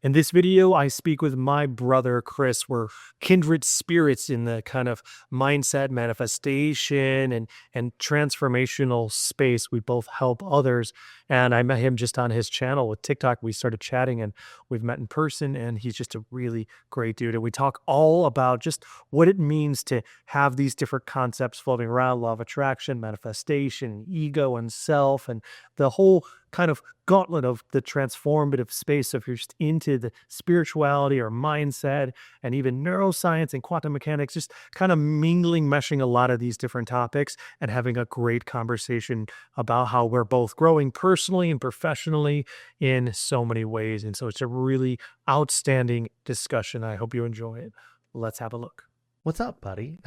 In this video, I speak with my brother, Chris. We're kindred spirits in the kind of mindset manifestation and transformational space. We both help others. And I met him just on his channel with TikTok. We started chatting and we've met in person, and he's just a really great dude. And we talk all about just what it means to have these different concepts floating around: law of attraction, manifestation, ego, and self, and the whole kind of gauntlet of the transformative space. So if you're just into the spirituality or mindset and even neuroscience and quantum mechanics, just kind of mingling, meshing a lot of these different topics and having a great conversation about how we're both growing personally and professionally in so many ways. And so it's a really outstanding discussion. I hope you enjoy it. Let's have a look. What's up, buddy?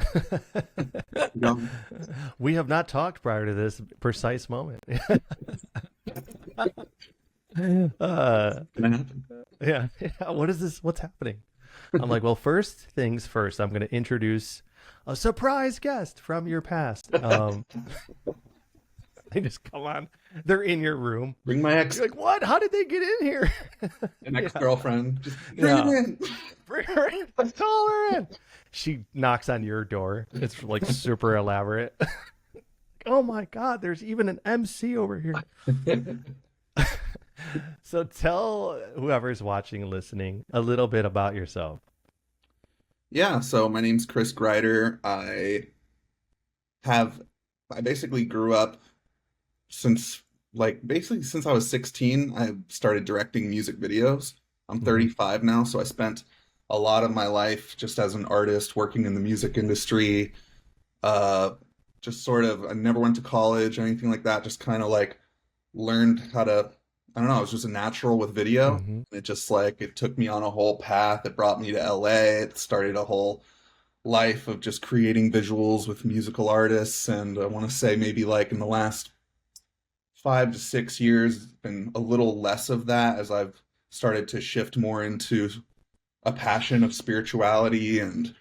No. We have not talked prior to this precise moment. Can I have- Yeah. What is this? What's happening? I'm like, well, first things first, I'm going to introduce a surprise guest from your past. They just come on. They're in your room. Bring my ex, You're like, what? How did they get in here? an ex-girlfriend. Just Yeah. bring it in. Bring her in. Call her in. She knocks on your door. It's like super elaborate. Oh my God, there's even an MC over here. So tell whoever's watching and listening a little bit about yourself. Yeah, so my name's Chris Greider. I basically grew up since since I was 16. I started directing music videos. I'm 35 now, so I spent a lot of my life just as an artist working in the music industry. Just sort of, I never went to college or anything like that. Just kind of like learned how to, I don't know, I was just a natural with video. Mhm. It just like, it took me on a whole path. It brought me to LA. It started a whole life of just creating visuals with musical artists. And I want to say maybe like in the last 5 to 6 years, it's been a little less of that as I've started to shift more into a passion of spirituality and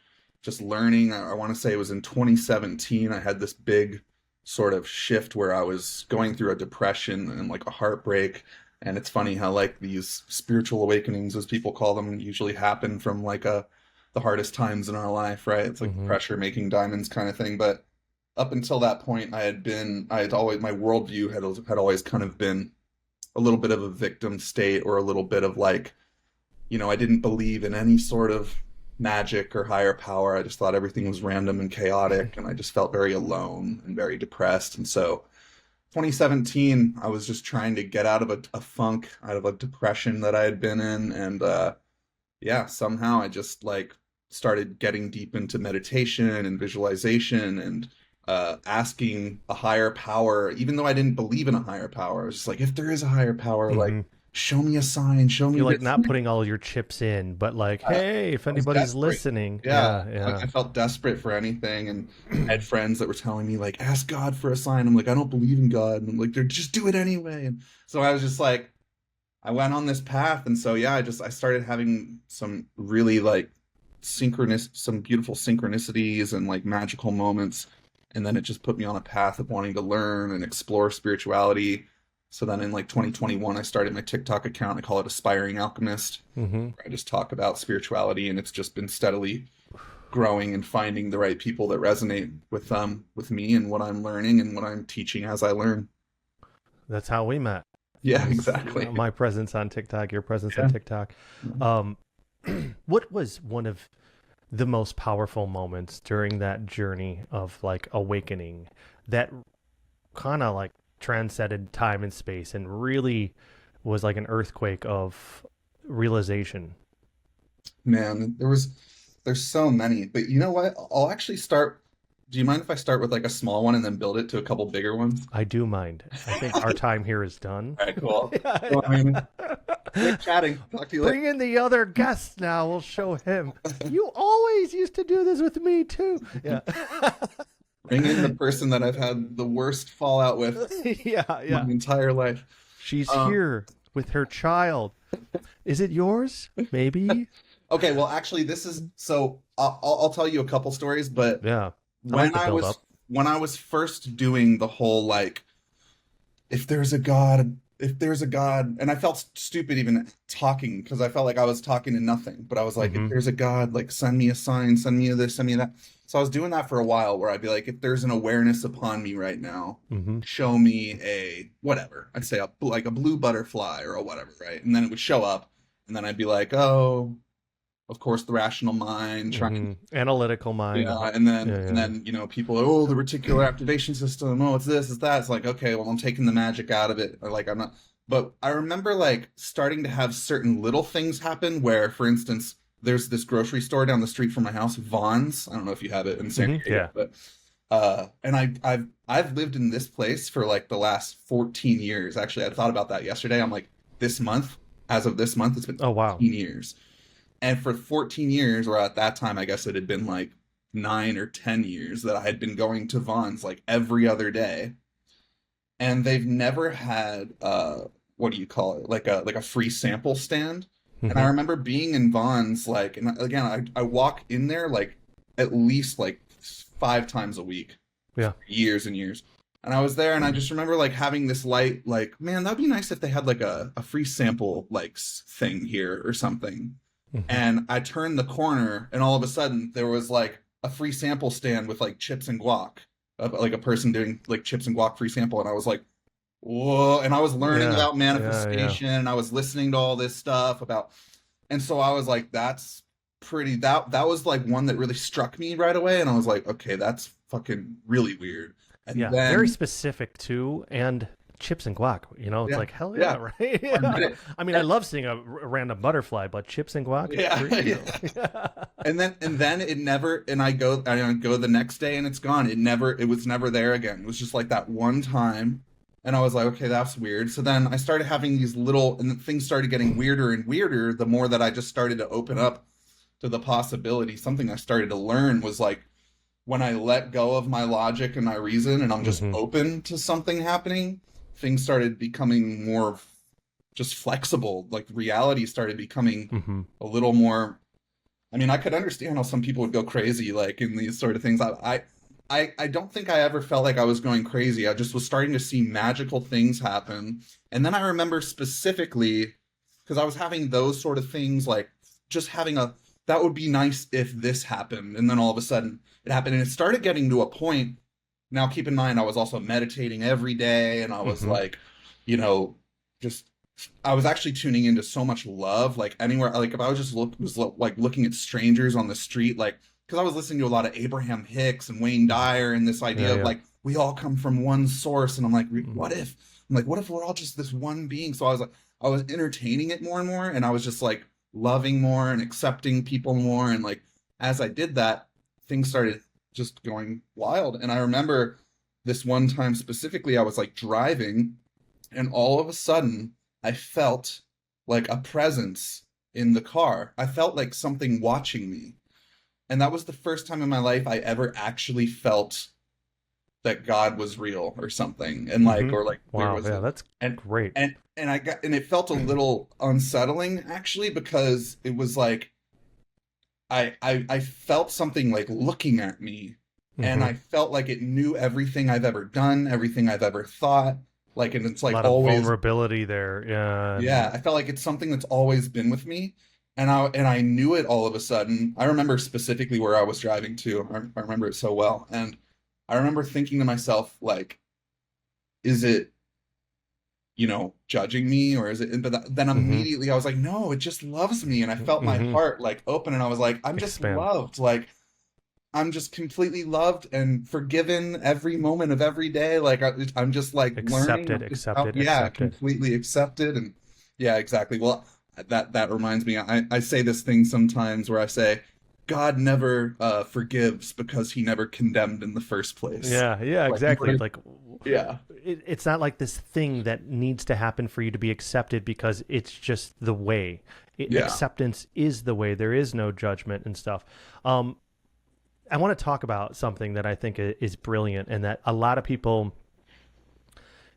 just learning. I want to say it was in 2017, I had this big sort of shift where I was going through a depression and like a heartbreak. And it's funny how like these spiritual awakenings, as people call them, usually happen from like the hardest times in our life, right? It's like pressure making diamonds kind of thing. But up until that point, my worldview had always kind of been a little bit of a victim state, or a little bit of like, I didn't believe in any sort of magic or higher power. I just thought everything was random and chaotic, and I just felt very alone and very depressed. And so 2017, I was just trying to get out of a funk, out of a depression that I had been in. And yeah, somehow I just like started getting deep into meditation and visualization and asking a higher power, even though I didn't believe in a higher power. I was just like, if there is a higher power, like, show me a sign, show me You're like this. not putting all your chips in, but like, hey, if I was anybody's desperate. listening. Yeah, Yeah. like I felt desperate for anything, and I had friends that were telling me like, ask God for a sign. I'm like, I don't believe in God, and I'm like, just do it anyway. And so I was just like, I went on this path, and so yeah, I started having some really like some beautiful synchronicities and like magical moments, and then it just put me on a path of wanting to learn and explore spirituality. So then in like 2021, I started my TikTok account. I call it Aspiring Alchemist. Where I just talk about spirituality, and it's just been steadily growing and finding the right people that resonate with me and what I'm learning and what I'm teaching as I learn. That's how we met. Yeah, exactly. My presence on TikTok, your presence on TikTok. What was one of the most powerful moments during that journey of like awakening that kind of like transcended time and space and really was like an earthquake of realization? Man, there's so many, but you know what? I'll actually start. Do you mind if I start with like a small one and then build it to a couple bigger ones? I do mind. I think our time here is done. All right, cool. So, I mean, great chatting. Talk to you later. Bring in the other guest now. We'll show him. You always used to do this with me too. Yeah. Bring in the person that I've had the worst fallout with Yeah. my entire life. She's here with her child. Is it yours? Maybe. Okay, well, actually, this is so. I'll tell you a couple stories, but Yeah. when the build up. when I was first doing the whole like, if there's a God, if there's a God, and I felt stupid even talking because I felt like I was talking to nothing, but I was like, if there's a God, like send me a sign, send me this, send me that. So I was doing that for a while where I'd be like, if there's an awareness upon me right now, show me a whatever. I'd say like a blue butterfly or a whatever, right? And then it would show up, and then I'd be like, oh, of course, the rational mind, trying analytical mind. yeah, and then Yeah, and yeah. then people, oh, the reticular activation system, oh, it's this, it's that. It's like, okay, well, I'm taking the magic out of it, or like I'm not. But I remember like starting to have certain little things happen where, for instance, there's this grocery store down the street from my house, Vaughn's. I don't know if you have it in San Diego, Yeah. but and I've lived in this place for like the last 14 years. Actually, I thought about that yesterday. I'm like, this month, as of this month, it's been Oh, wow. 14 years. And for 14 years, or at that time, I guess it had been like 9 or 10 years that I had been going to Vaughn's like every other day. And they've never had what do you call it? Like a free sample stand. And I remember being in Vaughn's like, and again, I walk in there like at least like 5 times a week. Yeah. For years and years. And I was there and I just remember like having this light, like, man, that'd be nice if they had like a free sample like thing here or something. And I turned the corner, and all of a sudden there was like a free sample stand with like chips and guac, like a person doing like chips and guac free sample, and I was like, whoa! And I was learning about manifestation, and I was listening to all this stuff about, and so I was like, that's pretty. That was like one that really struck me right away, and I was like, okay, that's fucking really weird. And yeah, then, very specific too, and chips and guac, it's like, hell yeah, right? Yeah. I mean, I love seeing a random butterfly, but chips and guac, and then it never, and I go the next day and it's gone. It was never there again. It was just like that one time, and I was like, okay, that's weird. So then I started having these little, and things started getting weirder and weirder the more that I just started to open up to the possibility. Something I started to learn was like, when I let go of my logic and my reason and I'm just open to something happening, things started becoming more just flexible. Like reality started becoming a little more. I mean, I could understand how some people would go crazy like in these sort of things. I don't think I ever felt like I was going crazy. I just was starting to see magical things happen. And then I remember specifically, because I was having those sort of things, like just having that would be nice if this happened. And then all of a sudden it happened. And it started getting to a point. Now, keep in mind, I was also meditating every day, and I was like, I was actually tuning into so much love, like anywhere, like if I was just looking at strangers on the street, like, because I was listening to a lot of Abraham Hicks and Wayne Dyer and this idea of like, we all come from one source. And I'm like, what if we're all just this one being? So I was entertaining it more and more, and I was just like loving more and accepting people more. And like, as I did that, things started just going wild. And I remember this one time specifically, I was like driving, and all of a sudden I felt like a presence in the car. I felt like something watching me. And that was the first time in my life I ever actually felt that God was real or something. And like, or like, wow, that's great. And it felt a little unsettling actually, because it was like, I felt something like looking at me, and I felt like it knew everything I've ever done, everything I've ever thought. Like, and it's like a lot always of vulnerability there. Yeah. Yeah. I felt like it's something that's always been with me. And I knew it all of a sudden. I remember specifically where I was driving to. I remember it so well. And I remember thinking to myself, like, is it, judging me, or is it, but then immediately I was like, no, it just loves me. And I felt my heart like open, and I was like, I'm just loved. Like, I'm just completely loved and forgiven every moment of every day. Like, I'm just like learning. Accepted. Completely accepted. And yeah, exactly. Well, that reminds me, I say this thing sometimes where I say, God never forgives because he never condemned in the first place. Yeah, like, exactly. Like, yeah. It's not like this thing that needs to happen for you to be accepted, because it's just the way. Acceptance is the way. There is no judgment and stuff. I want to talk about something that I think is brilliant, and that a lot of people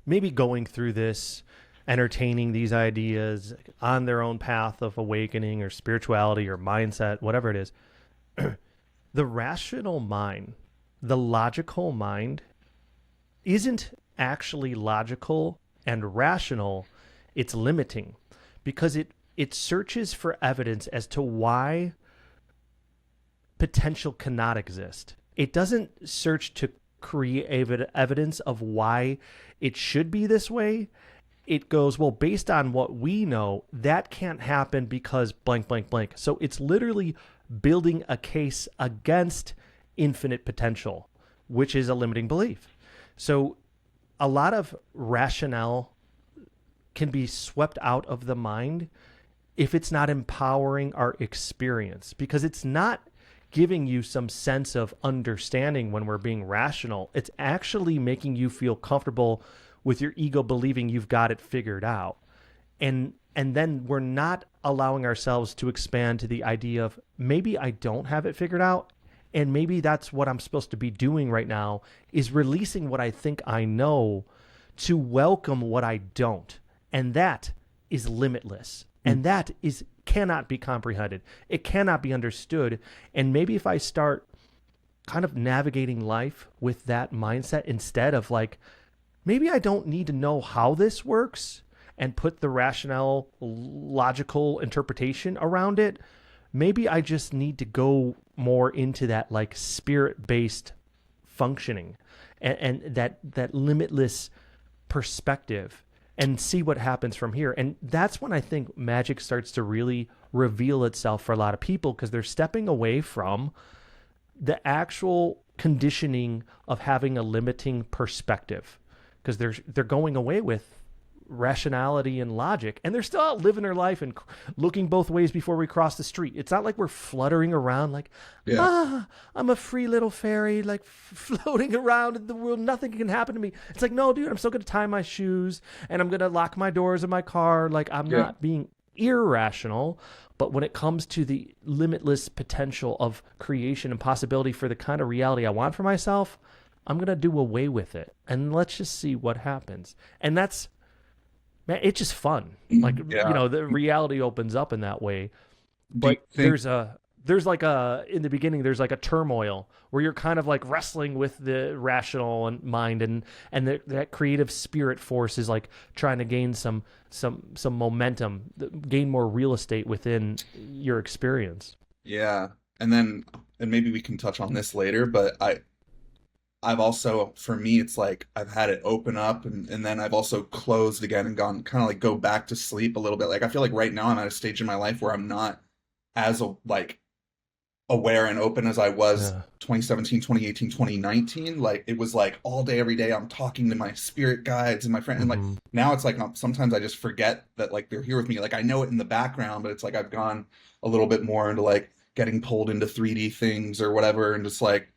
maybe going through this, entertaining these ideas on their own path of awakening or spirituality or mindset, whatever it is, the rational mind, the logical mind, isn't actually logical and rational it's limiting because it searches for evidence as to why potential cannot exist. It doesn't search to create evidence of why it should be this way. It goes, well, based on what we know, that can't happen because blank, blank, blank. So it's literally building a case against infinite potential, which is a limiting belief. So a lot of rationale can be swept out of the mind if it's not empowering our experience, because it's not giving you some sense of understanding when we're being rational. It's actually making you feel comfortable with your ego believing you've got it figured out. And then we're not allowing ourselves to expand to the idea of maybe I don't have it figured out, and maybe that's what I'm supposed to be doing right now, is releasing what I think I know to welcome what I don't. And that is limitless. And that cannot be comprehended. It cannot be understood. And maybe if I start kind of navigating life with that mindset instead of like, maybe I don't need to know how this works and put the rational, logical interpretation around it. Maybe I just need to go more into that like spirit-based functioning and that limitless perspective and see what happens from here. And that's when I think magic starts to really reveal itself for a lot of people, because they're stepping away from the actual conditioning of having a limiting perspective, because they're going away with rationality and logic, and they're still out living their life and looking both ways before we cross the street. It's not like we're fluttering around like, I'm a free little fairy, like floating around in the world. Nothing can happen to me. It's like, no, dude, I'm still going to tie my shoes and I'm going to lock my doors in my car. Like, I'm not being irrational. But when it comes to the limitless potential of creation and possibility for the kind of reality I want for myself, I'm going to do away with it. And let's just see what happens. And that's, man, it's just fun. Like, the reality opens up in that way. But there's like in the beginning, there's like a turmoil where you're kind of like wrestling with the rational mind, and that creative spirit force is like trying to gain some momentum, gain more real estate within your experience. Yeah. And maybe we can touch on this later, but I've also, for me, it's like I've had it open up and then I've also closed again and gone kind of like go back to sleep a little bit. Like I feel like right now I'm at a stage in my life where I'm not as aware and open as I was 2017, 2018, 2019. Like it was like all day, every day I'm talking to my spirit guides and my friend. And like now it's like sometimes I just forget that like they're here with me. Like I know it in the background, but it's like I've gone a little bit more into like getting pulled into 3D things or whatever, and just like,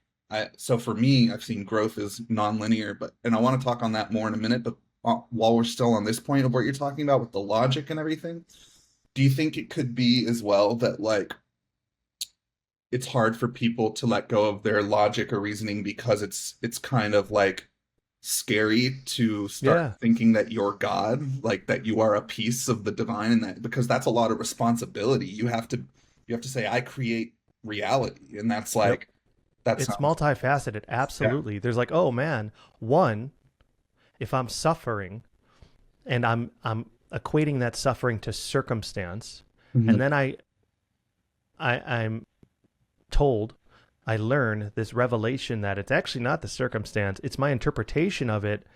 so for me, I've seen growth is nonlinear, and I want to talk on that more in a minute. But while we're still on this point of what you're talking about with the logic and everything, do you think it could be as well that like it's hard for people to let go of their logic or reasoning because it's kind of like scary to start thinking that you're God, like that you are a piece of the divine, and that because that's a lot of responsibility. You have to say I create reality, and that's like. It's multifaceted. Absolutely. There's like, oh man, one, if I'm suffering and I'm equating that suffering to circumstance, and then I'm told, I learn this revelation that it's actually not the circumstance, it's my interpretation of it,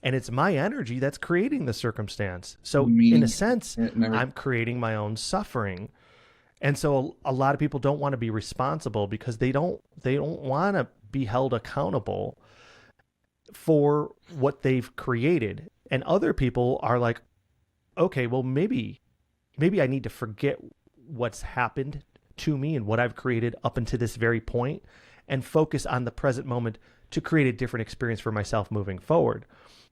and it's my energy that's creating the circumstance. So in a sense, I'm creating my own suffering. And so a lot of people don't want to be responsible because they don't want to be held accountable for what they've created. And other people are like, okay, well, maybe I need to forget what's happened to me and what I've created up until this very point and focus on the present moment to create a different experience for myself moving forward.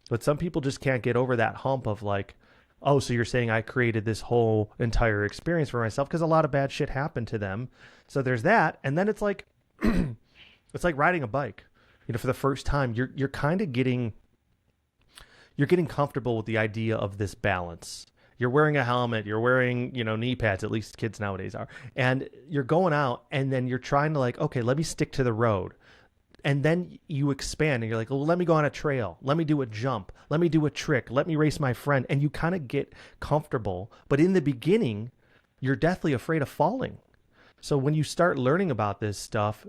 But some people just can't get over that hump of like, oh, so you're saying I created this whole entire experience for myself, because a lot of bad shit happened to them. So there's that. And then it's like, it's like riding a bike, for the first time, you're kind of getting comfortable with the idea of this balance. You're wearing a helmet, you're wearing, knee pads, at least kids nowadays are. And you're going out and then you're trying to like, okay, let me stick to the road. And then you expand and you're like, well, let me go on a trail. Let me do a jump. Let me do a trick. Let me race my friend. And you kind of get comfortable. But in the beginning, you're deathly afraid of falling. So when you start learning about this stuff,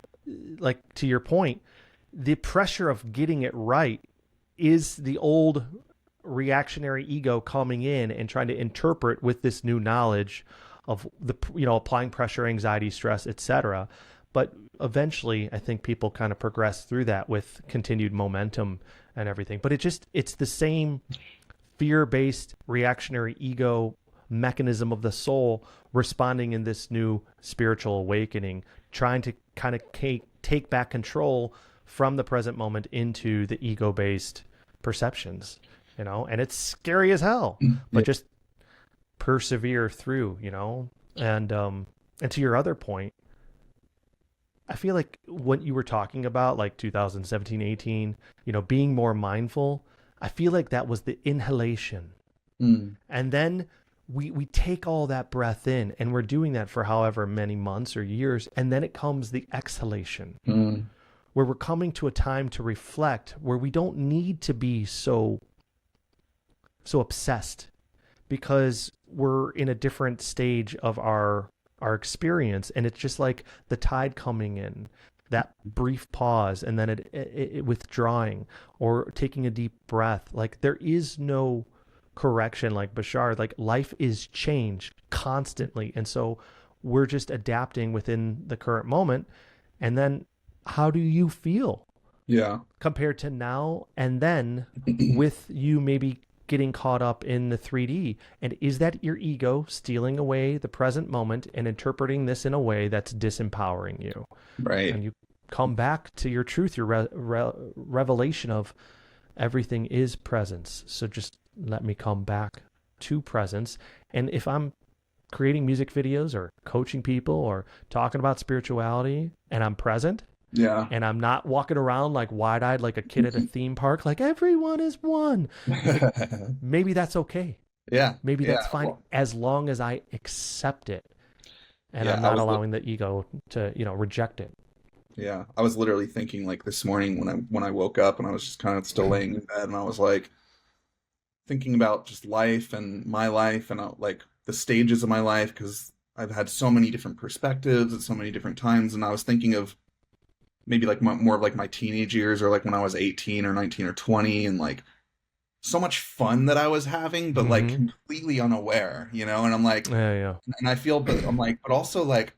like to your point, the pressure of getting it right is the old reactionary ego coming in and trying to interpret with this new knowledge of the, applying pressure, anxiety, stress, etc. But eventually I think people kind of progress through that with continued momentum and everything. But it's the same fear-based reactionary ego mechanism of the soul responding in this new spiritual awakening, trying to kind of take back control from the present moment into the ego-based perceptions, and it's scary as hell, but just persevere through, and to your other point, I feel like what you were talking about, like 2017, 18, being more mindful, I feel like that was the inhalation. And then we take all that breath in, and we're doing that for however many months or years. And then it comes the exhalation, where we're coming to a time to reflect, where we don't need to be so obsessed, because we're in a different stage of our experience. And it's just like the tide coming in, that brief pause, and then it withdrawing, or taking a deep breath. Like there is no correction, like Bashar, like life is change constantly. And so we're just adapting within the current moment. And then how do you feel compared to now and then, with you maybe getting caught up in the 3D? And is that your ego stealing away the present moment and interpreting this in a way that's disempowering you? Right. And you come back to your truth, your revelation of everything is presence. So just let me come back to presence. And if I'm creating music videos or coaching people or talking about spirituality and I'm present, and I'm not walking around like wide-eyed like a kid at a theme park, like everyone is one, maybe that's okay. Maybe that's fine, well, as long as I accept it and I'm not allowing the ego to, reject it. Yeah, I was literally thinking like this morning when I woke up, and I was just kind of still laying in bed, and I was like thinking about just life and my life and like the stages of my life, because I've had so many different perspectives at so many different times. And I was thinking of maybe like more of like my teenage years, or like when I was 18 or 19 or 20, and like so much fun that I was having, but like completely unaware, and I'm like, and I feel, but I'm like, but also like,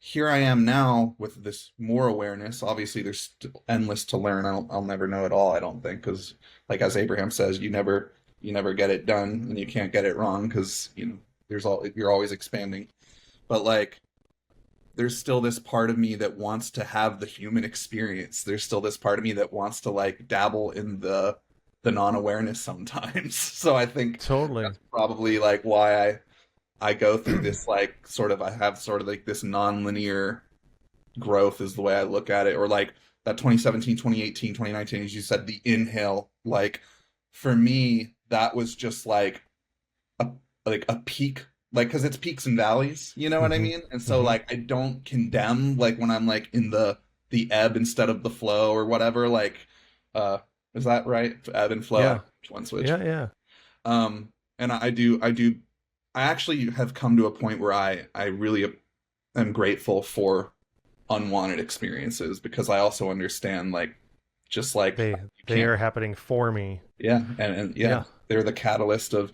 here I am now with this more awareness. Obviously there's still endless to learn. I'll never know it all, I don't think, because like as Abraham says, you never get it done, and you can't get it wrong, because you're always expanding. But like there's still this part of me that wants to have the human experience. There's still this part of me that wants to like dabble in the non-awareness sometimes. So I think totally that's probably like why I go through this like I have sort of like this non-linear growth is the way I look at it. Or like that 2017, 2018, 2019, as you said, the inhale, like for me, that was just like a peak, like, cause it's peaks and valleys, you know what I mean? And so like, I don't condemn, like when I'm like in the ebb instead of the flow or whatever, like, is that right? Ebb and flow. Yeah. One switch. Yeah. And I actually have come to a point where I really am grateful for unwanted experiences, because I also understand like, just like they are happening for me. Yeah. And they're the catalyst of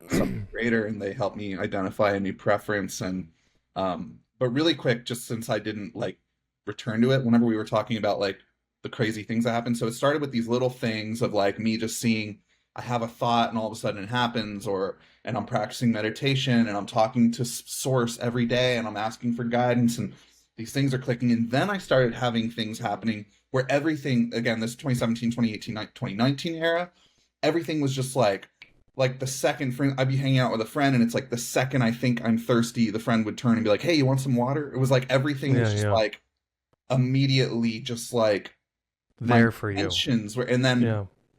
something greater, and they help me identify a new preference. And, but really quick, just since I didn't like return to it, whenever we were talking about like the crazy things that happen. So it started with these little things of like me just seeing, I have a thought and all of a sudden it happens, and I'm practicing meditation and I'm talking to source every day and I'm asking for guidance, and these things are clicking. And then I started having things happening where everything, again, this 2017, 2018, 2019 era, everything was just like the second friend, I'd be hanging out with a friend, and it's like the second I think I'm thirsty, the friend would turn and be like, hey, you want some water? It was like everything was just like immediately just like there for you.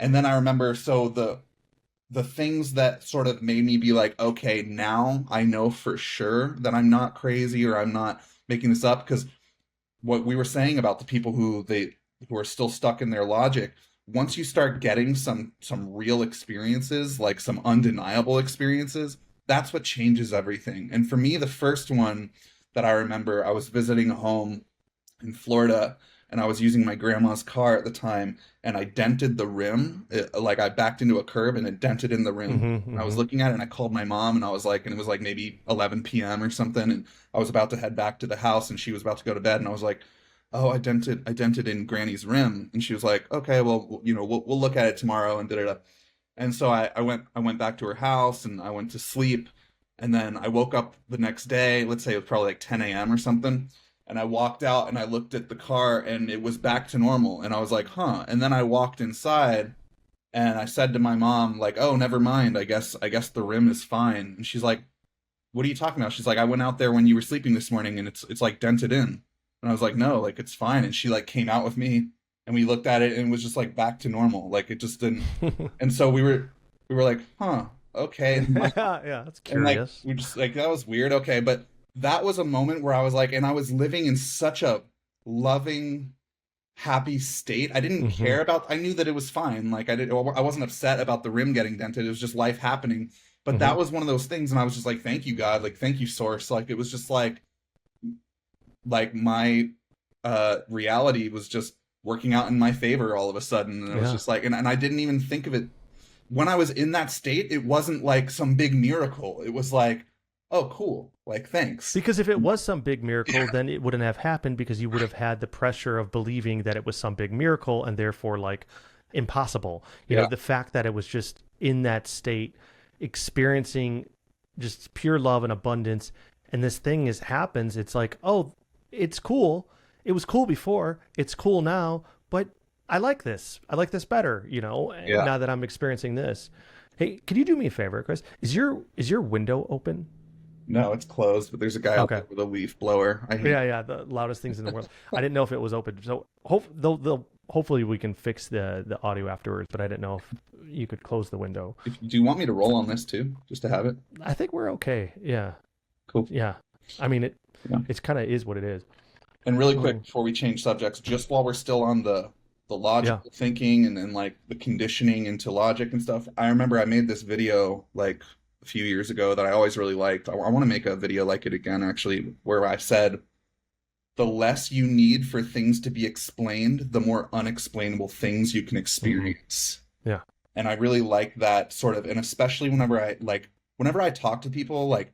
And then I remember, so the things that sort of made me be like, okay, now I know for sure that I'm not crazy or I'm not making this up, because what we were saying about the people who who are still stuck in their logic, once you start getting some real experiences, like some undeniable experiences, that's what changes everything. And for me, the first one that I remember, I was visiting a home in Florida, and I was using my grandma's car at the time, and I dented the rim. Like I backed into a curb and it dented in the rim. And I was looking at it, and I called my mom, and I was like, and it was like maybe 11 p.m. or something, and I was about to head back to the house, and she was about to go to bed, and I was like, "Oh, I dented in Granny's rim," and she was like, "Okay, well, we'll look at it tomorrow," and da da da. And so I went back to her house, and I went to sleep, and then I woke up the next day. Let's say it was probably like 10 a.m. or something, and I walked out and I looked at the car, and it was back to normal, and I was like, huh. And then I walked inside, and I said to my mom, like, "Oh, never mind. I guess the rim is fine." And she's like, "What are you talking about?" She's like, "I went out there when you were sleeping this morning, and it's like dented in." And I was like, "No, like it's fine." And she like came out with me, and we looked at it, and it was just like back to normal. Like it just didn't. And so we were like, "Huh, okay." Yeah, that's And like curious. we just like that was weird. Okay, but that was a moment where I was like, and I was living in such a loving, happy state. I didn't Hmm. care about. I knew that it was fine. Like I wasn't upset about the rim getting dented. It was just life happening. But Hmm. that was one of those things, and I was just like, "Thank you, God. Like, thank you, Source." Like, it was just like my reality was just working out in my favor all of a sudden, and it was Yeah. just like, and I didn't even think of it when I was in that state. It wasn't like some big miracle. It was like, oh, cool. Like, thanks. Because if it was some big miracle, then it wouldn't have happened because you would have had the pressure of believing that it was some big miracle and therefore like impossible. Yeah. The fact that it was just in that state, experiencing just pure love and abundance, and this thing happens, it's like, oh, it's cool. It was cool before. It's cool now, but I like this. I like this better, Yeah. now that I'm experiencing this. Hey, could you do me a favor, Chris? Is your window open? No, it's closed, but there's a guy out Okay. there with a leaf blower. I hate. Yeah, yeah, the loudest things in the world. I didn't know if it was open. So hopefully we can fix the audio afterwards, but I didn't know if you could close the window. Do you want me to roll on this too, just to have it? I think we're okay. Yeah. Cool. Yeah. I mean Yeah. it's kind of is what it is. And really quick Mm. before we change subjects, just while we're still on the Yeah. logical thinking and then like the conditioning into logic and stuff, I remember I made this video like a few years ago that I always really liked. I want to make a video like it again, actually, where I said the less you need for things to be explained, the more unexplainable things you can experience. Yeah. And I really like that sort of, and especially whenever I talk to people, like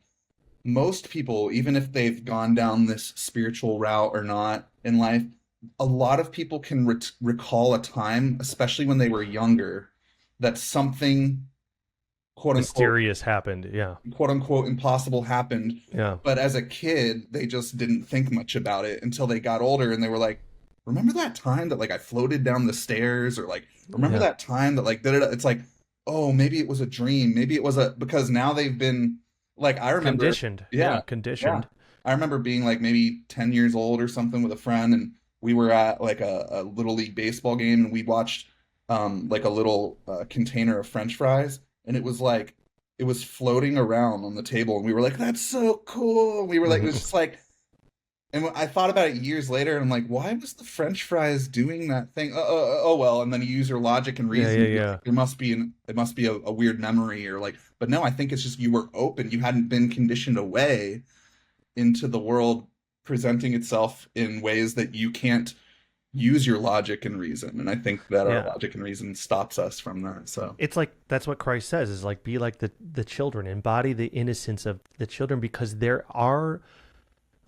most people, even if they've gone down this spiritual route or not in life, a lot of people can recall a time, especially when they were younger, that something quote unquote Mysterious happened. Yeah. quote unquote impossible happened. Yeah. But as a kid, they just didn't think much about it until they got older, and they were like, "Remember that time that like I floated down the stairs?" Or like, "Remember Yeah. that time that like da da da?" It's like, "Oh, maybe it was a dream. Maybe it was a," because now they've been like, I remember, Conditioned. Yeah, yeah, yeah. conditioned. I remember being like maybe 10 years old or something with a friend, and we were at like a little league baseball game, and we watched like a little container of French fries, and it was like it was floating around on the table, and we were like, "That's so cool." We were like, it was just like, and I thought about it years later, and I'm like, why was the French fries doing that thing? Oh well. And then you use your logic and Yeah, reason. yeah, You're yeah. like, it must be a weird memory, or like, but no, I think it's just you were open. You hadn't been conditioned away into the world presenting itself in ways that you can't use your logic and reason. And I think that our Yeah. logic and reason stops us from that. So It's like that's what Christ says is like be like the children, embody the innocence of the children, because there are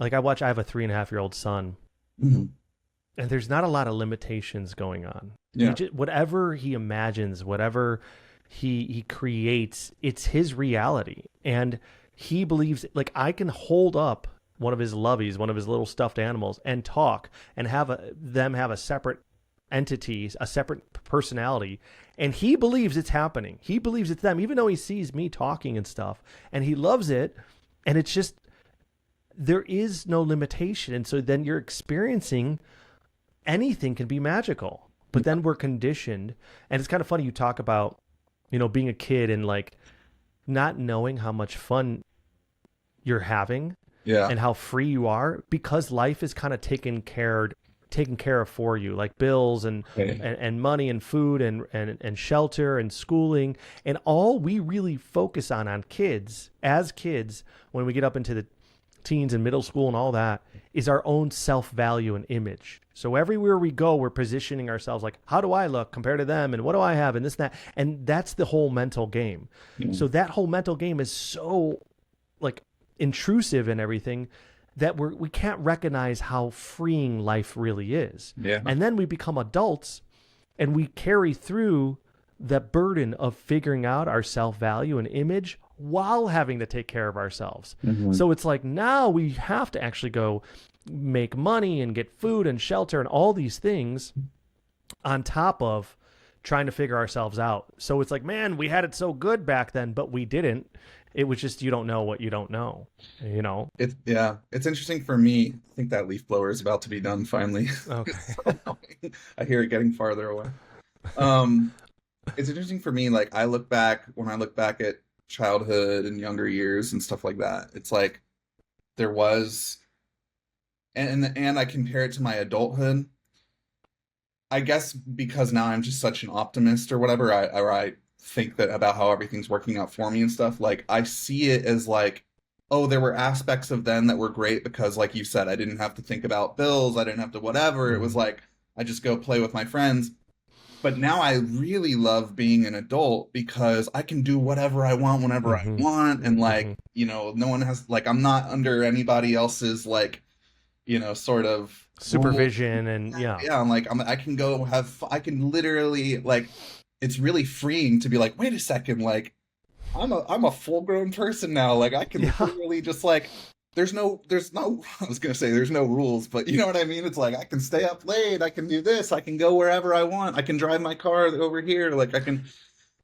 like I have a 3.5-year-old son, mhm. and there's not a lot of limitations going on. Yeah, Whatever he imagines, whatever he creates, it's his reality. And he believes like I can hold up one of his loveys, one of his little stuffed animals, and talk and them have a separate entity, a separate personality. And he believes it's happening. He believes it's them, even though he sees me talking and stuff. And he loves it. And it's just there is no limitation. And so then you're experiencing anything can be magical. But then we're conditioned. And it's kind of funny you talk about, being a kid and like not knowing how much fun you're having yeah, and how free you are because life is kind of taken care taken care of for you, like bills Okay. and money and food and shelter and schooling. And all we really focus on kids, as kids, when we get up into the teens and middle school and all that, is our own self-value and image. So everywhere we go, we're positioning ourselves like, how do I look compared to them? And what do I have? And this and that. And that's the whole mental game. Yeah. So that whole mental game is so like intrusive and everything that we can't recognize how freeing life really is. Yeah. And then we become adults and we carry through the burden of figuring out our self-value and image while having to take care of ourselves. Mm-hmm. So it's like now we have to actually go make money and get food and shelter and all these things on top of trying to figure ourselves out. So it's like, man, we had it so good back then, but we didn't. It was just, you don't know what you don't know, you know? It's interesting for me. I think that leaf blower is about to be done finally. Okay. It's so annoying. I hear it getting farther away. It's interesting for me, like when I look back at childhood and younger years and stuff like that, it's like there was and I compare it to my adulthood. I guess because now I'm just such an optimist or whatever, I think that about how everything's working out for me and stuff. Like I see it as like, oh, there were aspects of then that were great because, like you said, I didn't have to think about bills, I didn't have to whatever. It was like I just go play with my friends. But now I really love being an adult because I can do whatever I want whenever I want, and like, no one has like I'm not under anybody else's like, sort of supervision rule. and Yeah, I'm like I can go I can literally like it's really freeing to be like, wait a second, like I'm a full grown person now. Like I can literally just like there's no I was gonna say there's no rules, but you know what I mean? It's like I can stay up late, I can do this, I can go wherever I want, I can drive my car over here, like I can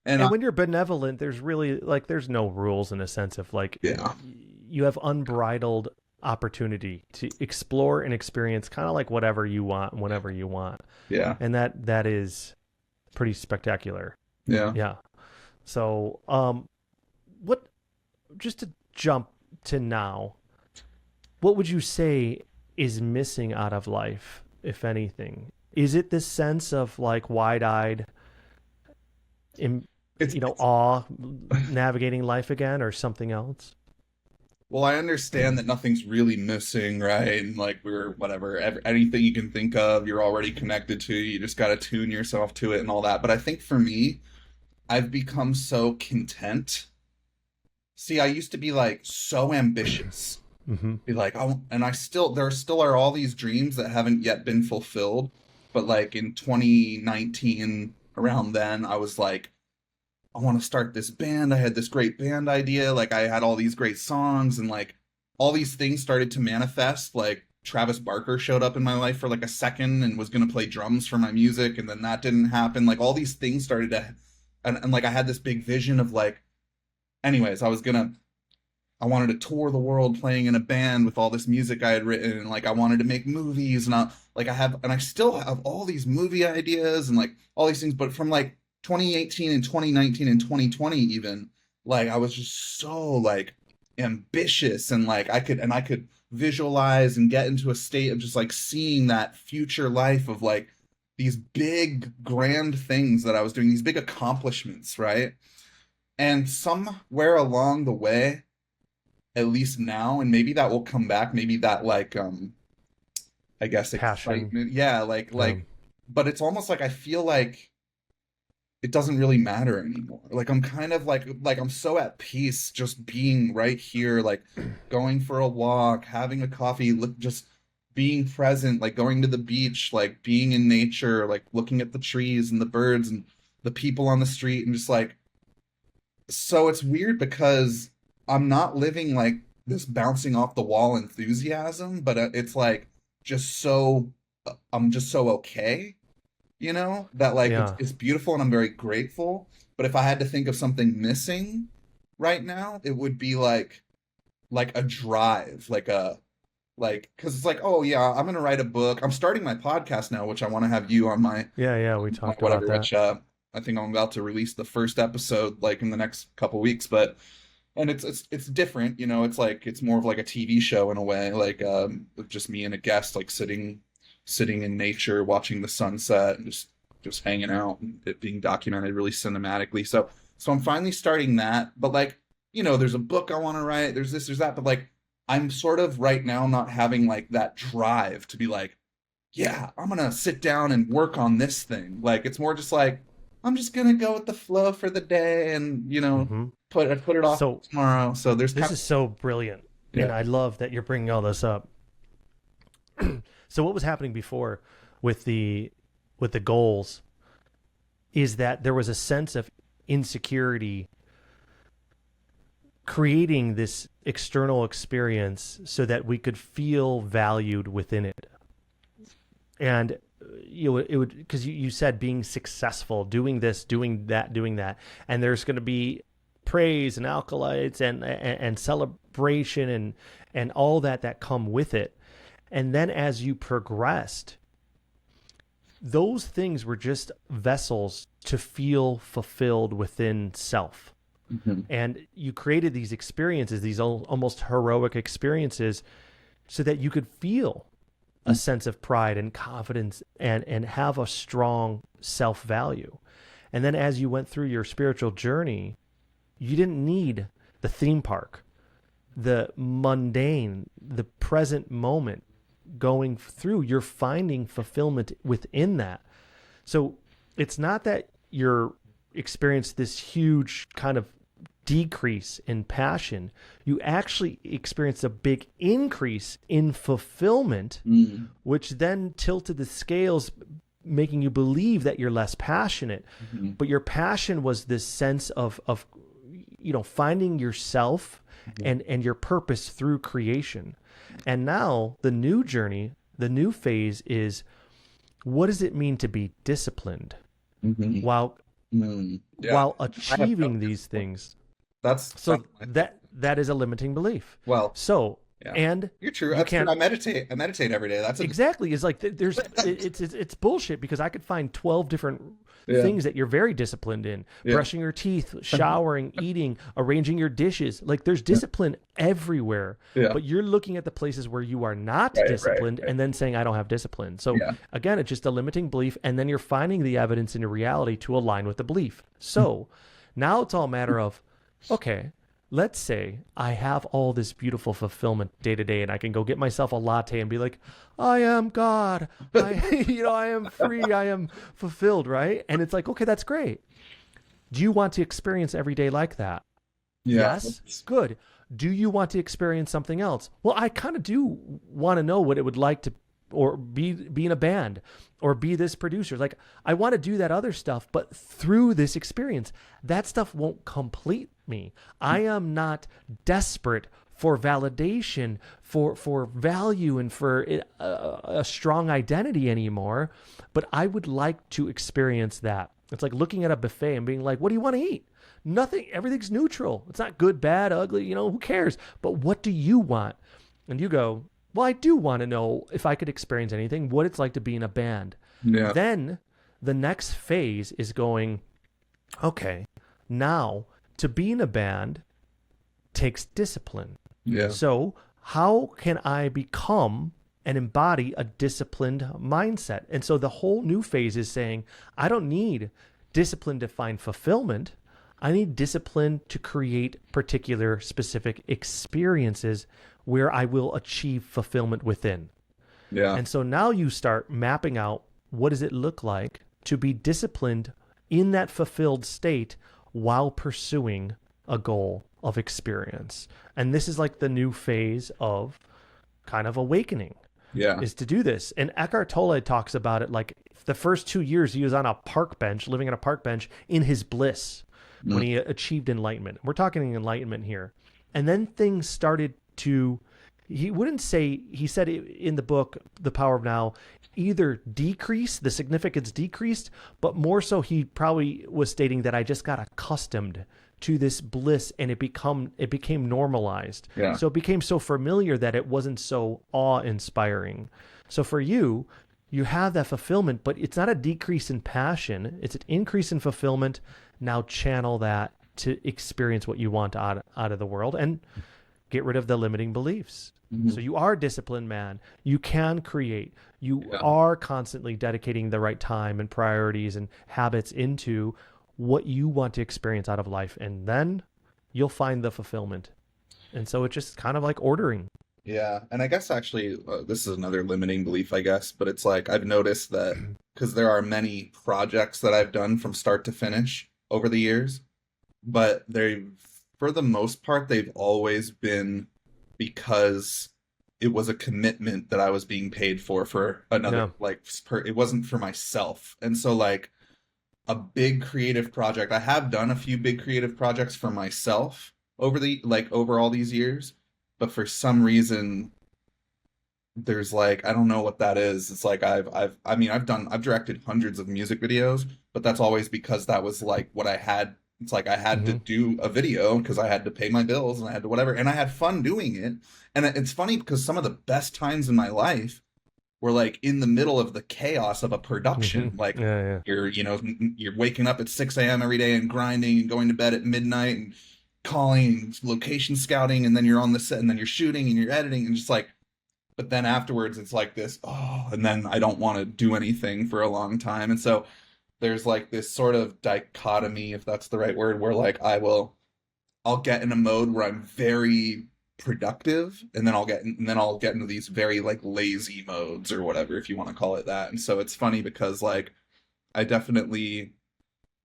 and when you're benevolent, there's really like there's no rules in a sense of like you have unbridled opportunity to explore and experience kind of like whatever you want whenever you want. Yeah. And that is pretty spectacular. Yeah. Yeah. So what just to jump to now, what would you say is missing out of life, if anything? Is it this sense of like wide-eyed awe navigating life again, or something else? Well, I understand that nothing's really missing, right? And like we're whatever, anything you can think of, you're already connected to. You just got to tune yourself to it and all that. But I think for me, I've become so content. See, I used to be like so ambitious. Be like, oh, and there still are all these dreams that haven't yet been fulfilled. But like in 2019, around then, I was like, I want to start this band. I had this great band idea. Like I had all these great songs and like all these things started to manifest. Like Travis Barker showed up in my life for like a second and was going to play drums for my music. And then that didn't happen. Like all these things started to, and like I had this big vision of like, anyways, I wanted to tour the world playing in a band with all this music I had written. And like, I wanted to make movies and I still have all these movie ideas and like all these things, but from like 2018 and 2019 and 2020 even, like I was just so like ambitious and like I could visualize and get into a state of just like seeing that future life of like these big grand things that I was doing, these big accomplishments, right? And somewhere along the way, at least now, and maybe that will come back, maybe that like I guess passion. Excitement. Yeah, but it's almost like I feel like it doesn't really matter anymore. Like I'm kind of like I'm so at peace just being right here, like going for a walk, having a coffee, just being present, like going to the beach, like being in nature, like looking at the trees and the birds and the people on the street and just like, so it's weird because I'm not living like this bouncing off the wall enthusiasm, but it's like I'm just so okay. That like it's beautiful and I'm very grateful. But if I had to think of something missing right now, it would be like a drive, because it's like, oh yeah, I'm gonna write a book. I'm starting my podcast now, which I want to have you on my we talked about that. Which I think I'm about to release the first episode like in the next couple weeks, and it's different, it's like it's more of like a TV show in a way, like just me and a guest like sitting sitting in nature, watching the sunset, and just hanging out, and it being documented really cinematically. So I'm finally starting that. But like, there's a book I want to write, there's this, there's that, but like I'm sort of right now not having like that drive to be like, yeah, I'm gonna sit down and work on this thing. Like it's more just like I'm just gonna go with the flow for the day, and put it off So tomorrow. So there's this is so brilliant, and I love that you're bringing all this up. So what was happening before with the goals is that there was a sense of insecurity creating this external experience so that we could feel valued within it. And it would, because you said being successful, doing this, doing that, and there's going to be praise and acolytes and celebration and all that come with it. And then as you progressed, those things were just vessels to feel fulfilled within self. And you created these experiences, these almost heroic experiences, so that you could feel a sense of pride and confidence and have a strong self-value. And then as you went through your spiritual journey, you didn't need the theme park, the mundane, the present moment going through. You're finding fulfillment within that. So it's not that you're experienced this huge kind of decrease in passion. You actually experience a big increase in fulfillment, which then tilted the scales, making you believe that you're less passionate. But your passion was this sense of finding yourself and your purpose through creation. And now the new journey, the new phase is, what does it mean to be disciplined while achieving these things? That is a limiting belief. Well, so yeah. And you're true. That's true. I meditate every day. That's exactly. It's like there's it's bullshit, because I could find 12 different things that you're very disciplined in. Brushing your teeth, showering, eating, arranging your dishes. Like there's discipline everywhere. But you're looking at the places where you are not disciplined and then saying, I don't have discipline. So again, it's just a limiting belief, and then you're finding the evidence in your reality to align with the belief. So now it's all a matter of, okay, let's say I have all this beautiful fulfillment day to day, and I can go get myself a latte and be like, I am God. I am free. I am fulfilled, right? And it's like, okay, that's great. Do you want to experience every day like that? Yes. Good. Do you want to experience something else? Well, I kind of do want to know what it would like to, or be in a band, or be this producer. Like I want to do that other stuff, but through this experience, that stuff won't complete me. I am not desperate for validation, for value, and for a strong identity anymore, but I would like to experience that. It's like looking at a buffet and being like, what do you want to eat? Nothing. Everything's neutral. It's not good, bad, ugly, who cares? But what do you want? And you go, well, I do want to know, if I could experience anything, what it's like to be in a band. Then the next phase is going, okay, now to be in a band takes discipline. So how can I become and embody a disciplined mindset? And so the whole new phase is saying, I don't need discipline to find fulfillment. I need discipline to create particular specific experiences where I will achieve fulfillment within. And so now you start mapping out, what does it look like to be disciplined in that fulfilled state while pursuing a goal of experience. And this is like the new phase of kind of awakening, is to do this. And Eckhart Tolle talks about it like the first 2 years he was on a park bench, living on a park bench in his bliss when he achieved enlightenment. We're talking enlightenment here. And then things started to, he said in the book, The Power of Now, either decrease, the significance decreased, but more so he probably was stating that I just got accustomed to this bliss, and it became normalized. So it became so familiar that it wasn't so awe-inspiring. So for you, you have that fulfillment, but it's not a decrease in passion, it's an increase in fulfillment. Now channel that to experience what you want out of the world and get rid of the limiting beliefs. So you are a disciplined man. You can create. You Yeah. are constantly dedicating the right time and priorities and habits into what you want to experience out of life. And then you'll find the fulfillment. And so it's just kind of like ordering. Yeah, and I guess actually this is another limiting belief, I guess, but it's like I've noticed that because there are many projects that I've done from start to finish over the years, but they, for the most part, they've always been because it was a commitment that I was being paid for another, Yeah. like, it wasn't for myself. And so, like, a big creative project, I have done a few big creative projects for myself over all these years, but for some reason there's like, I don't know what that is. It's like I've directed hundreds of music videos, but that's always because that was like what I had. It's like I had to do a video because I had to pay my bills and I had to whatever, and I had fun doing it. And it's funny because some of the best times in my life were like in the middle of the chaos of a production. Like you're waking up at 6 a.m. every day and grinding and going to bed at midnight and calling, location scouting, and then you're on the set and then you're shooting and you're editing and just like, but then afterwards it's like this, oh, and then I don't want to do anything for a long time. And so there's like this sort of dichotomy, if that's the right word, where like I'll get in a mode where I'm very productive, and then I'll get into these very like lazy modes or whatever, if you want to call it that. And so it's funny because like I definitely,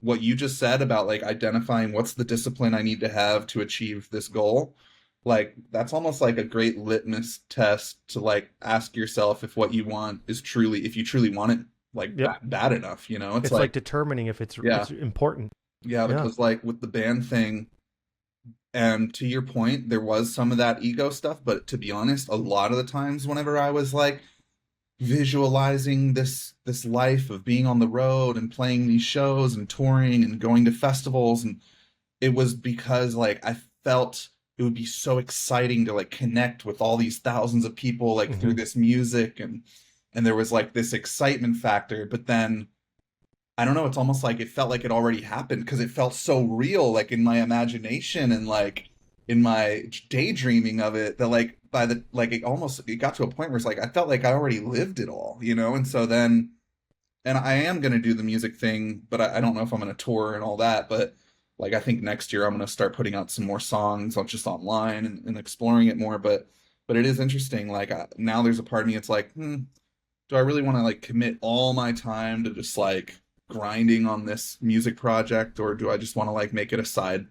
what you just said about like identifying what's the discipline I need to have to achieve this goal, like that's almost like a great litmus test to like ask yourself if what you want is truly, if you truly want it, like bad enough, you know. It's like determining if it's important. Because like with the band thing, and to your point, there was some of that ego stuff, but to be honest, a lot of the times whenever I was like visualizing this life of being on the road and playing these shows and touring and going to festivals, and it was because like I felt it would be so exciting to like connect with all these thousands of people like through this music, and there was like this excitement factor. But then I don't know, it's almost like it felt like it already happened because it felt so real, like in my imagination and like in my daydreaming of it, that like it got to a point where it's like I felt like I already lived it all, you know. And so then, and I am going to do the music thing, but I don't know if I'm going to tour and all that. But like I think next year I'm going to start putting out some more songs just online and exploring it more. But it is interesting. Like now there's a part of me, it's like, do I really want to like commit all my time to just like grinding on this music project, or do I just want to like make it a side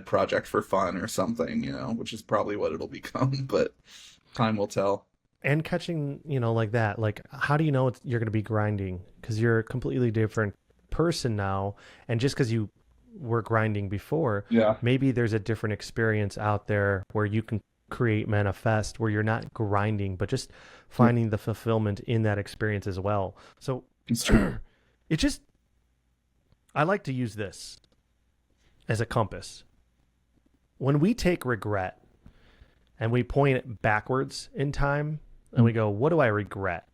project for fun or something, you know, which is probably what it'll become, but time will tell. And catching, you know, like that, like how do you know you're going to be grinding? Because you're a completely different person now, and just because you were grinding before, maybe there's a different experience out there where you can create, manifest, where you're not grinding but just finding the fulfillment in that experience as well. So it's true. I like to use this as a compass. When we take regret and we point it backwards in time and we go, what do I regret?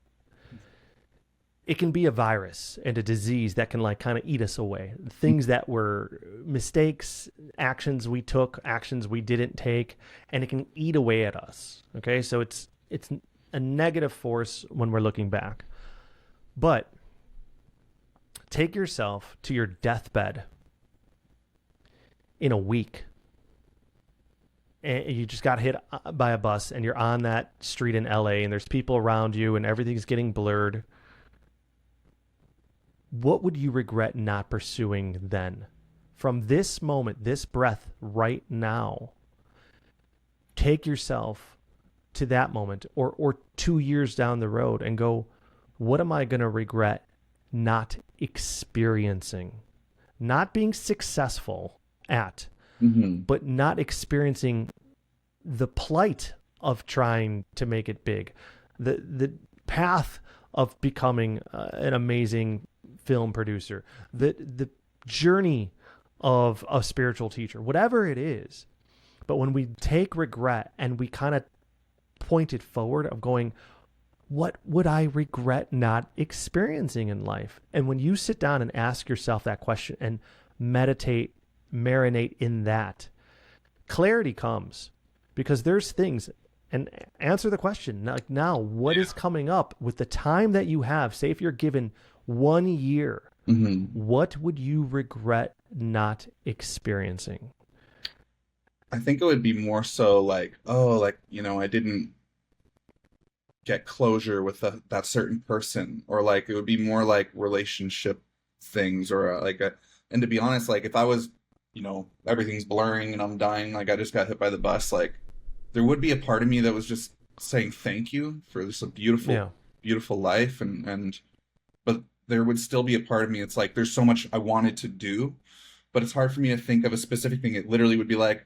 It can be a virus and a disease that can like kind of eat us away. Things that were mistakes, actions we took, actions we didn't take, and it can eat away at us. Okay. So it's a negative force when we're looking back. But take yourself to your deathbed in a week, and you just got hit by a bus and you're on that street in LA and there's people around you and everything's getting blurred. What would you regret not pursuing then? From this moment, this breath right now, take yourself to that moment or 2 years down the road and go, what am I going to regret not experiencing, not being successful at, but not experiencing the plight of trying to make it big, the path of becoming an amazing film producer, the journey of a spiritual teacher, whatever it is. But when we take regret and we kind of point it forward of going, what would I regret not experiencing in life? And when you sit down and ask yourself that question and meditate, marinate in that, clarity comes, because there's things and answer the question. Like now, what is coming up with the time that you have? Say if you're given 1 year, what would you regret not experiencing? I think it would be more so like, oh, like, I didn't get closure with that certain person, or like it would be more like relationship things, or and to be honest, like if I was, everything's blurring and I'm dying, like I just got hit by the bus, like there would be a part of me that was just saying thank you for this a beautiful, Yeah. beautiful life, and but there would still be a part of me. It's like there's so much I wanted to do, but it's hard for me to think of a specific thing. It literally would be like,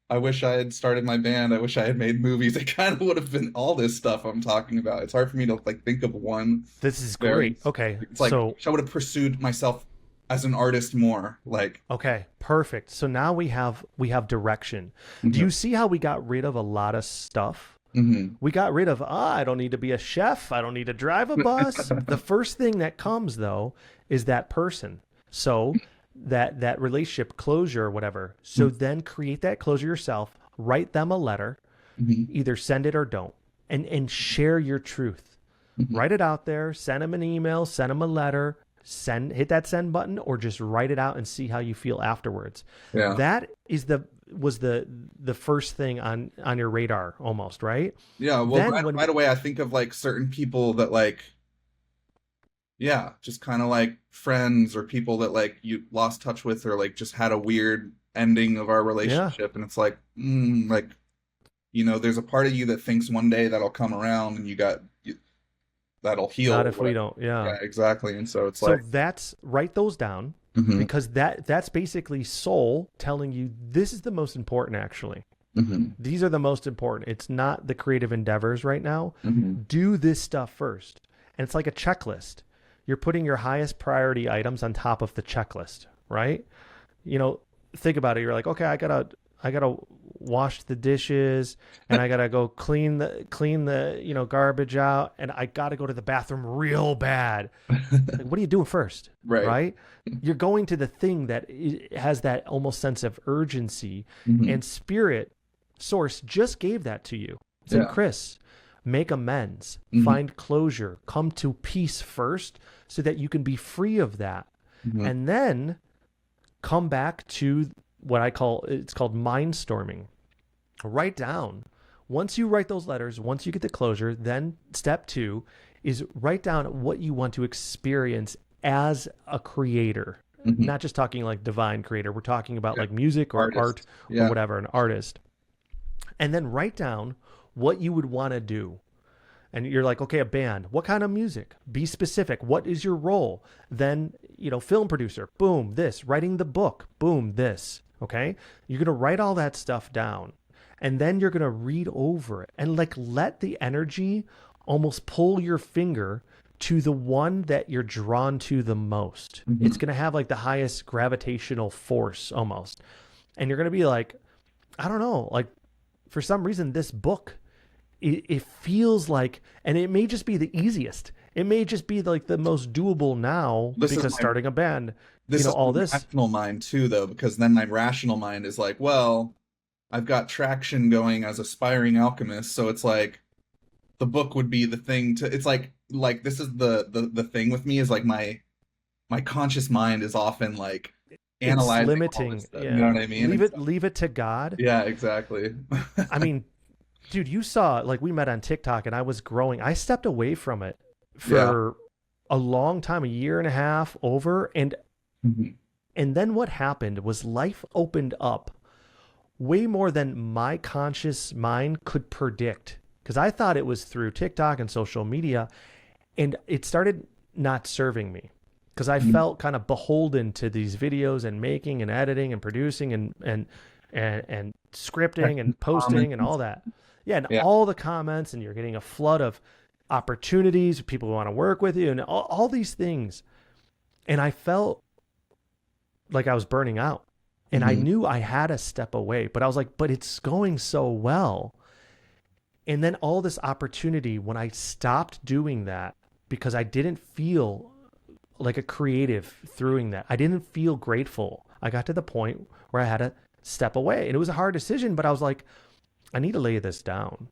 I wish I had started my band. I wish I had made movies. It kind of would have been all this stuff I'm talking about. It's hard for me to like think of one. This is Very, great. Okay. it's like So, I would have pursued myself as an artist more. Like, okay, perfect. So now we have direction. Do you see how we got rid of a lot of stuff? We got rid of, I don't need to be a chef. I don't need to drive a bus. The first thing that comes though is that person. So that relationship closure or whatever. So then create that closure yourself, write them a letter, either send it or don't, and share your truth. Write it out there, send them an email, send them a letter, hit that send button, or just write it out and see how you feel afterwards. yeah, That was the first thing on your radar almost, right? yeah. Well, Then right away, I think of like certain people that like, yeah, just kind of like friends or people that like you lost touch with, or like just had a weird ending of our Yeah. relationship, and it's like, like, there's a part of you that thinks one day that'll come around, and that'll heal. Not Or if we whatever. don't. Yeah. Yeah, exactly. And so it's So like, write those down, mhm, because that's basically soul telling you this is the most important actually. mhm, These are the most important. It's not the creative endeavors right now. mhm, Do this stuff first. And it's like a checklist. You're putting your highest priority items on top of the checklist, right? Think about it. You're like, okay, I gotta wash the dishes, and I gotta go clean the garbage out, and I gotta go to the bathroom real bad. Like, what are you doing first? right. Right? You're going to the thing that has that almost sense of urgency, Mhm, and spirit source just gave that to you. It said, yeah. Chris, make amends, Mhm, find closure, come to peace first so that you can be free of that. mhm, And then come back to what it's called mind storming. Write down. Once you write those letters, once you get the closure, then step 2 is write down what you want to experience as a creator. mhm. Not just talking like divine creator. We're talking about Yeah. like music or Artist. art Yeah. or whatever, an artist. And then write down what you would want to do. And you're like, okay, a band. What kind of music? Be specific. What is your role? Then, film producer. Boom, this. Writing the book. Boom, this. Okay? You're going to write all that stuff down. And then you're going to read over it and like let the energy almost pull your finger to the one that you're drawn to the most. Mhm. It's going to have like the highest gravitational force almost. And you're going to be like, I don't know, like for some reason, this book, it feels like, and it may just be the easiest. It may just be like the most doable now This is because my- starting a band, This is all my this. rational mind too, though, because then my rational mind is like, well, I've got traction going as aspiring alchemist, so it's like the book would be the thing to. It's like this is the thing with me is like my conscious mind is often like analyzing all limiting. this stuff, Yeah. you know what I mean? Leave it to God. Yeah, exactly. I mean, dude, you saw, like, we met on TikTok and I was growing. I stepped away from it for a long time, a year and a half over. And Mhm. then what happened was life opened up way more than my conscious mind could predict. Because I thought it was through TikTok and social media, and it started not serving me. Because I felt kind of beholden to these videos and making and editing and producing and scripting and posting and all that. Yeah, and all the comments, and you're getting a flood of opportunities, people who want to work with you, and all these things. And I felt like I was burning out. And I knew I had to step away, but I was like, but it's going so well. And then all this opportunity, when I stopped doing that, because I didn't feel like a creative doing that, I didn't feel grateful. I got to the point where I had to step away. And it was a hard decision, but I was like, I need to lay this down.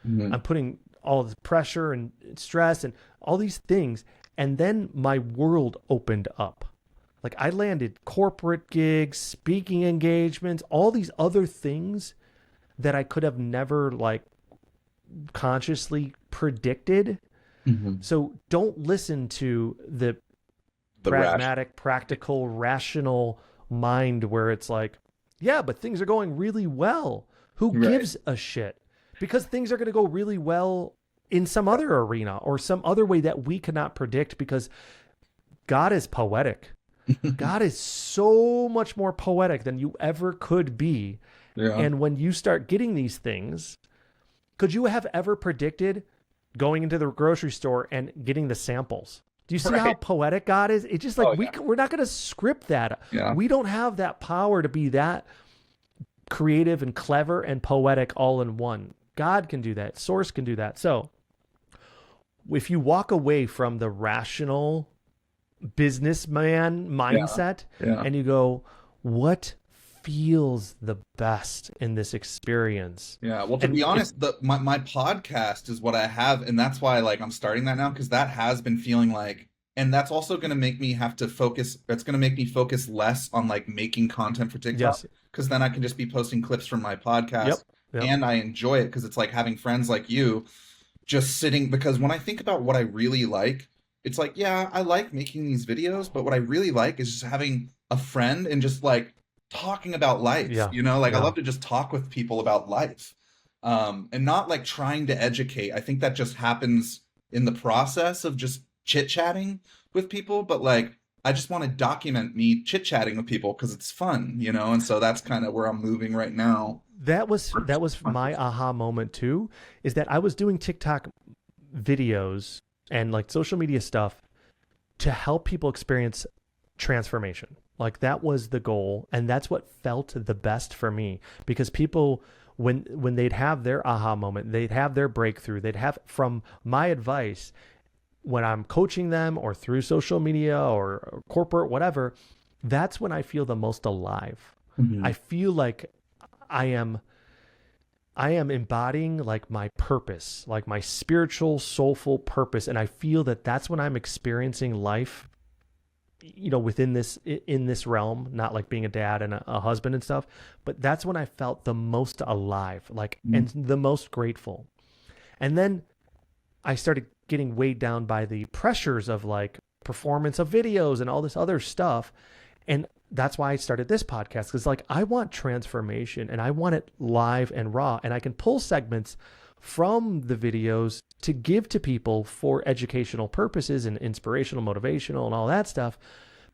Mhm. I'm putting all this pressure and stress and all these things. And then my world opened up. Like I landed corporate gigs, speaking engagements, all these other things that I could have never like consciously predicted. Mhm. So don't listen to the The pragmatic, practical, rational mind where it's like, yeah, but things are going really well. Who Right. gives a shit? Because things are going to go really well in some other arena or some other way that we cannot predict, because God is poetic. God is so much more poetic than you ever could be. Yeah. And when you start getting these things, could you have ever predicted going into the grocery store and getting the samples? Do you see how Right. poetic God is? It's just like Oh, yeah. we're not going to script that. Yeah. We don't have that power to be that creative and clever and poetic all in one. God can do that. Source can do that. So if you walk away from the rational businessman mindset Yeah. and you go, what feels the best in this experience? Yeah. Well, to And be if- honest, my podcast is what I have, and that's why like I'm starting that now, because that has been feeling like, and that's also going to make me have to focus. That's going to make me focus less on like making content for TikTok, Yes. because then I can just be posting clips from my podcast, Yep. and I enjoy it because it's like having friends like you just sitting. Because when I think about what I really like, it's like, yeah, I like making these videos, but what I really like is just having a friend and just like talking about life, Yeah. like I Yeah. love to just talk with people about life, and not like trying to educate. I think that just happens in the process of just chit-chatting with people, but like I just want to document me chit-chatting with people because it's fun, and so that's kind of where I'm moving right now. That was my aha moment too, is that I was doing TikTok videos and like social media stuff to help people experience transformation. Like that was the goal, and that's what felt the best for me, because people, when they'd have their aha moment, they'd have their breakthrough, they'd have from my advice when I'm coaching them or through social media or corporate, whatever, that's when I feel the most alive. Mhm. I feel like I am embodying like my purpose, like my spiritual, soulful purpose. And I feel that that's when I'm experiencing life, within in this realm, not like being a dad and a husband and stuff, but that's when I felt the most alive, like, and the most grateful. And then I started getting weighed down by the pressures of like performance of videos and all this other stuff. And that's why I started this podcast, because like I want transformation and I want it live and raw, and I can pull segments from the videos to give to people for educational purposes and inspirational, motivational, and all that stuff.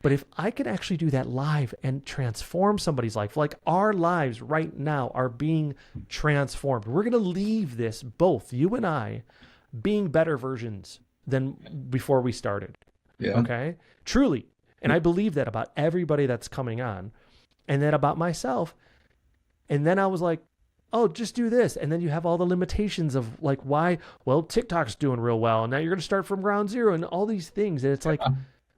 But if I can actually do that live and transform somebody's life, like our lives right now are being transformed. We're going to leave this, both you and I, being better versions than before we started. Yeah. Okay? Truly. And I believe that about everybody that's coming on, and then about myself. And then I was like, oh, just do this. And then you have all the limitations of like, why? Well, TikTok's doing real well, and now you're going to start from ground zero and all these things. And it's like,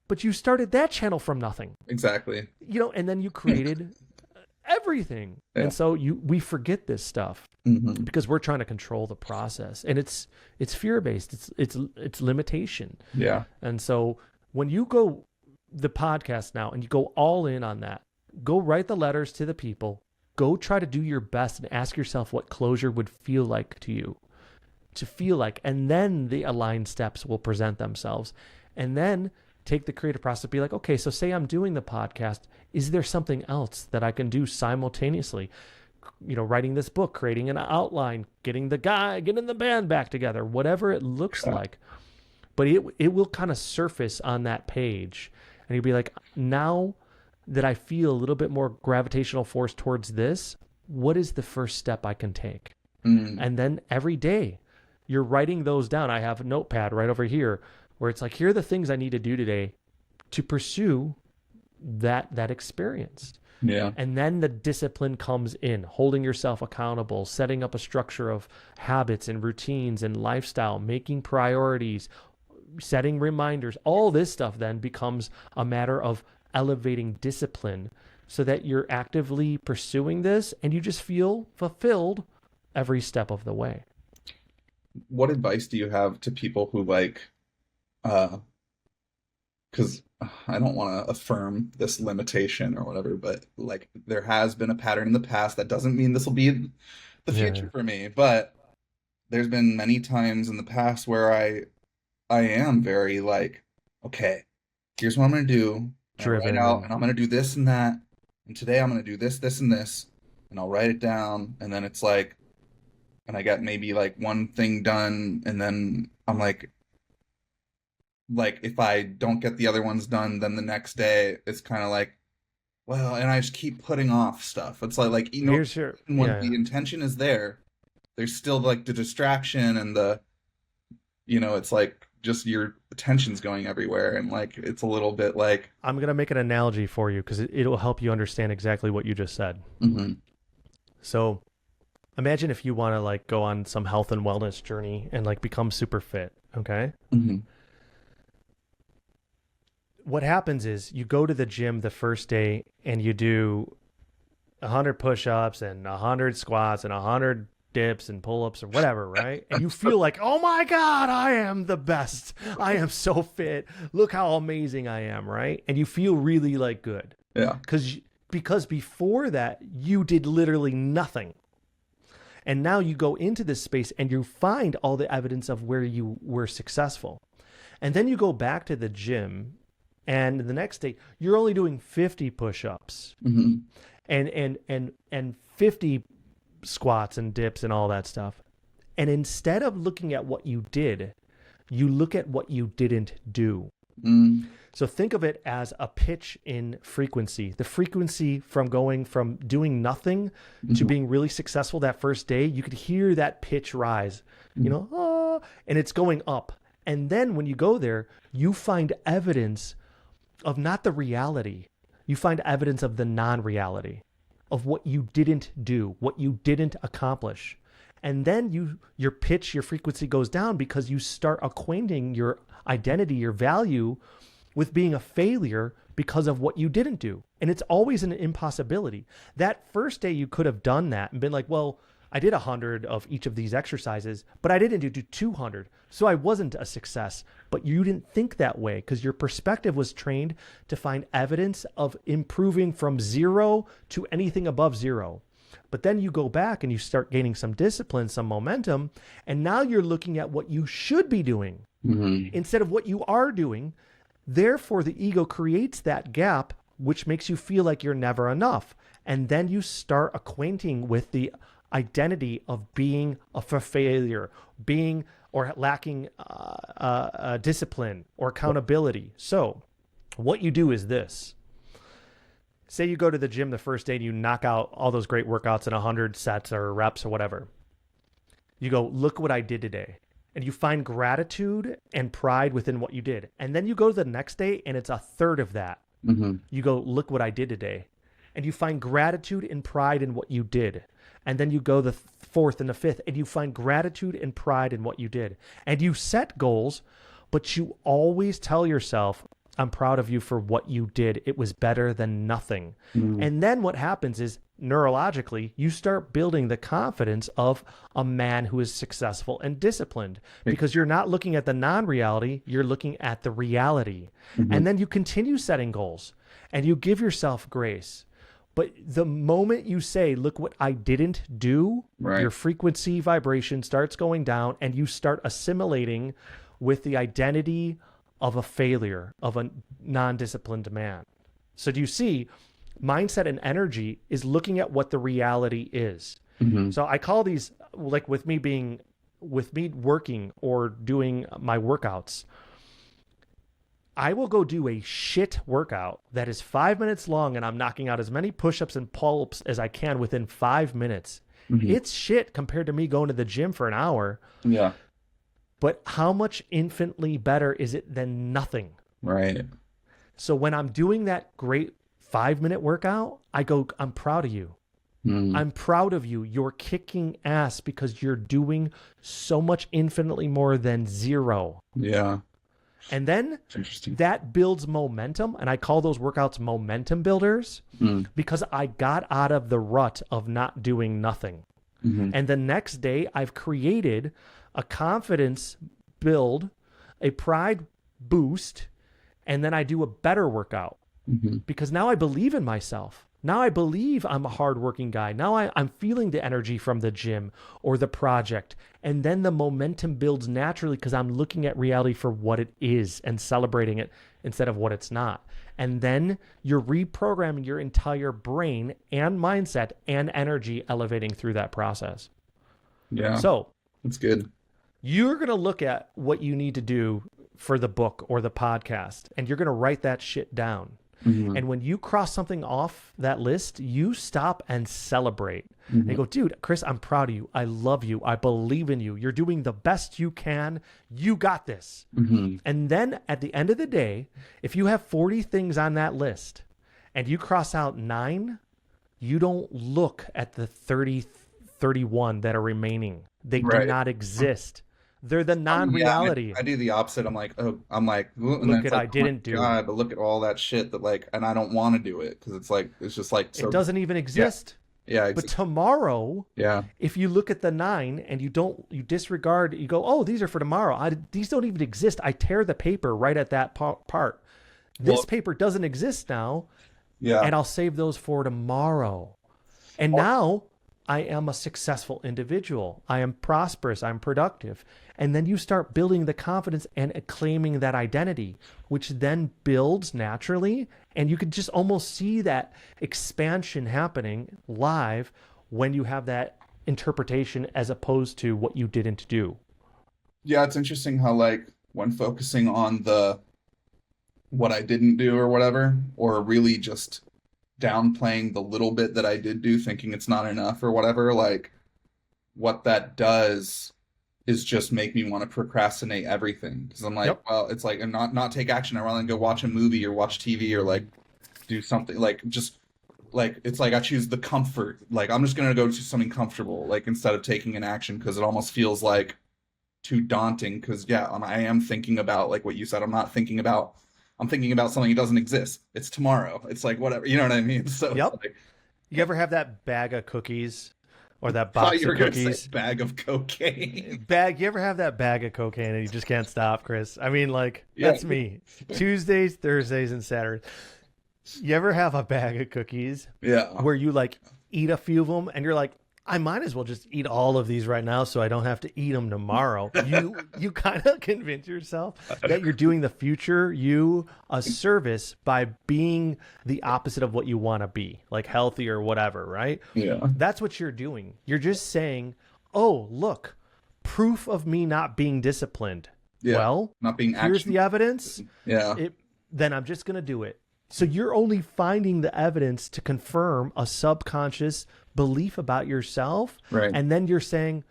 but you started that channel from nothing. Exactly. And then you created everything. Yeah. And so we forget this stuff Mhm. because we're trying to control the process, and it's fear-based. It's limitation. Yeah. And so when you go the podcast now and you go all in on that, go write the letters to the people, go try to do your best and ask yourself what closure would feel like to you, and then the aligned steps will present themselves. And then take the creative process, be like, okay, so say I'm doing the podcast, is there something else that I can do simultaneously? Writing this book, creating an outline, getting the band back together, whatever it looks like. But it will kind of surface on that page, and you'll be like, now that I feel a little bit more gravitational force towards this, what is the first step I can take? And then every day you're writing those down. I have a notepad right over here where it's like, here are the things I need to do today to pursue that experience. Yeah. And then the discipline comes in, holding yourself accountable, setting up a structure of habits and routines and lifestyle, making priorities, setting reminders. All this stuff then becomes a matter of elevating discipline so that you're actively pursuing this and you just feel fulfilled every step of the way. what advice do you have to people who like, because I don't want to affirm this limitation or whatever, but like there has been a pattern in the past. That doesn't mean this will be the Yeah. future for me, but there's been many times in the past where I am very like, okay, here's what I'm gonna do. And I write Driven out, and and I'm gonna do this and that. And today I'm gonna do this, this, and this, and I'll write it down. And then it's like, and I got maybe like one thing done, and then I'm like if I don't get the other ones done, then the next day it's kind of like, well, and I just keep putting off stuff. It's like you know, here's your when yeah. the intention is there, there's still like the distraction and the, you know, it's like just your attention's going everywhere, and like it's a little bit like, I'm going to make an analogy for you because it'll help you understand exactly what you just said. mm-hmm, So imagine if you want to like go on some health and wellness journey and like become super fit. Okay. mm-hmm, What happens is you go to the gym the first day and you do 100 push-ups and 100 squats and 100 dips and pull-ups or whatever, right? And you feel like, oh my God, I am the best. I am so fit. Look how amazing I am, right? And you feel really like good. yeah, Because before that, you did literally nothing. And now you go into this space and you find all the evidence of where you were successful. And then you go back to the gym and the next day you're only doing 50 push-ups mm-hmm, and 50 squats and dips and all that stuff. And instead of looking at what you did, you look at what you didn't do. mm, So think of it as a pitch in frequency. The frequency from going from doing nothing to being really successful that first day, you could hear that pitch rise, you know, and it's going up. And then when you go there, you find evidence of not the reality. You find evidence of the non-reality, of what you didn't do, what you didn't accomplish. And then your pitch, your frequency goes down because you start acquainting your identity, your value with being a failure because of what you didn't do. And it's always an impossibility. That first day you could have done that and been like, well, I did 100 of each of these exercises, but I didn't do 200. So I wasn't a success. But you didn't think that way because your perspective was trained to find evidence of improving from 0 to anything above 0. But then you go back and you start gaining some discipline, some momentum, and now you're looking at what you should be doing mm-hmm, instead of what you are doing. Therefore, the ego creates that gap, which makes you feel like you're never enough. And then you start acquainting with the identity of being a failure, being or lacking discipline or accountability. So what you do is this. Say you go to the gym the first day and you knock out all those great workouts in 100 sets or reps or whatever. You go, look what I did today. And you find gratitude and pride within what you did. And then you go to the next day and it's a third of that. mm-hmm, You go, look what I did today. And you find gratitude and pride in what you did. And then you go the fourth and the fifth and you find gratitude and pride in what you did. And you set goals, but you always tell yourself, I'm proud of you for what you did. It was better than nothing. mm-hmm, And then what happens is neurologically, you start building the confidence of a man who is successful and disciplined because you're not looking at the non-reality, you're looking at the reality. mm-hmm. And then you continue setting goals and you give yourself grace. But the moment you say, look what I didn't do, Right. your frequency vibration starts going down and you start assimilating with the identity of a failure, of a non-disciplined man. So do you see, mindset and energy is looking at what the reality is. Mm-hmm. So I call these, like with me working or doing my workouts, I will go do a shit workout that is 5 minutes long and I'm knocking out as many push-ups and pull-ups as I can within 5 minutes. Mm-hmm. It's shit compared to me going to the gym for an hour. Yeah, But how much infinitely better is it than nothing? right. So when I'm doing that great 5-minute workout, I go, I'm proud of you. Mm. I'm proud of you. You're kicking ass because you're doing so much infinitely more than 0. Yeah, And then it's interesting. that builds momentum. And I call those workouts momentum builders Mm. because I got out of the rut of not doing nothing. Mm-hmm. And the next day I've created a confidence build, a pride boost, and then I do a better workout because now I believe in myself. Now I believe I'm a hardworking guy. Now I'm feeling the energy from the gym or the project. And then the momentum builds naturally because I'm looking at reality for what it is and celebrating it instead of what it's not. And then you're reprogramming your entire brain and mindset and energy elevating through that process. Yeah. So that's good. You're going to look at what you need to do for the book or the podcast, and you're going to write that shit down. And when you cross something off that list, you stop and celebrate. And you go, dude, Chris, I'm proud of you. I love you. I believe in you. You're doing the best you can. You got this. And then at the end of the day, if you have 40 things on that list and you cross out 9, you don't look at the 31 that are remaining. They do not exist. They're the non-reality. I do the opposite. I'm like, look at I didn't do God, but look at all that shit that like, and I don't want to do it because it's just like so, it doesn't even exist. Yeah. But tomorrow, if you look at the 9 and you disregard, you go, oh, these are for tomorrow. These don't even exist. I tear the paper right at that part. This paper doesn't exist now. Yeah. And I'll save those for tomorrow. And now I am a successful individual. I am prosperous. I'm productive. And then you start building the confidence and claiming that identity, which then builds naturally. And you could just almost see that expansion happening live when you have that interpretation as opposed to what you didn't do. Yeah, it's interesting how like when focusing on what I didn't do or whatever, or really just downplaying the little bit that I did do, thinking it's not enough or whatever, like what that does is just make me want to procrastinate everything because I'm like, well, it's like, and not take action. I rather than go watch a movie or watch TV or like do something like just like it's like I choose the comfort. Like I'm just gonna go to something comfortable, like instead of taking an action because it almost feels like too daunting. Because I am thinking about like what you said. I'm thinking about something that doesn't exist. It's tomorrow. It's like whatever. You know what I mean? So like, you ever have that bag of cookies? Or that box of cookies. Bag of cocaine. You ever have that bag of cocaine and you just can't stop, Chris? I mean, like, that's me. Tuesdays, Thursdays, and Saturdays. You ever have a bag of cookies? Yeah. Where you, like, eat a few of them and you're like, I might as well just eat all of these right now so I don't have to eat them tomorrow. You kind of convince yourself that you're doing the future you a service by being the opposite of what you want to be, like healthy or whatever, right? Yeah. That's what you're doing. You're just saying, oh, look, proof of me not being disciplined. Yeah. Well, not being here's the evidence. Yeah. Then I'm just going to do it. So you're only finding the evidence to confirm a subconscious belief about yourself. Right. And then you're saying,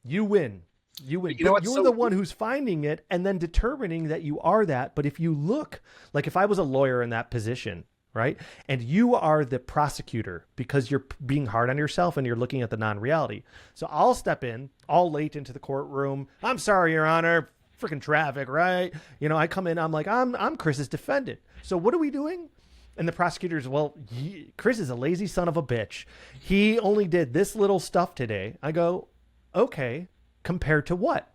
you win. You win. You're the one who's finding it and then determining that you are that. But if you look, like if I was a lawyer in that position, right? And you are the prosecutor because you're being hard on yourself and you're looking at the non-reality. So I'll step in all late into the courtroom. I'm sorry, Your Honor. Freaking traffic, right? You know, I come in, I'm like, I'm Chris's defendant. So what are we doing? And the prosecutor's, well, Chris is a lazy son of a bitch. He only did this little stuff today. I go, okay, compared to what?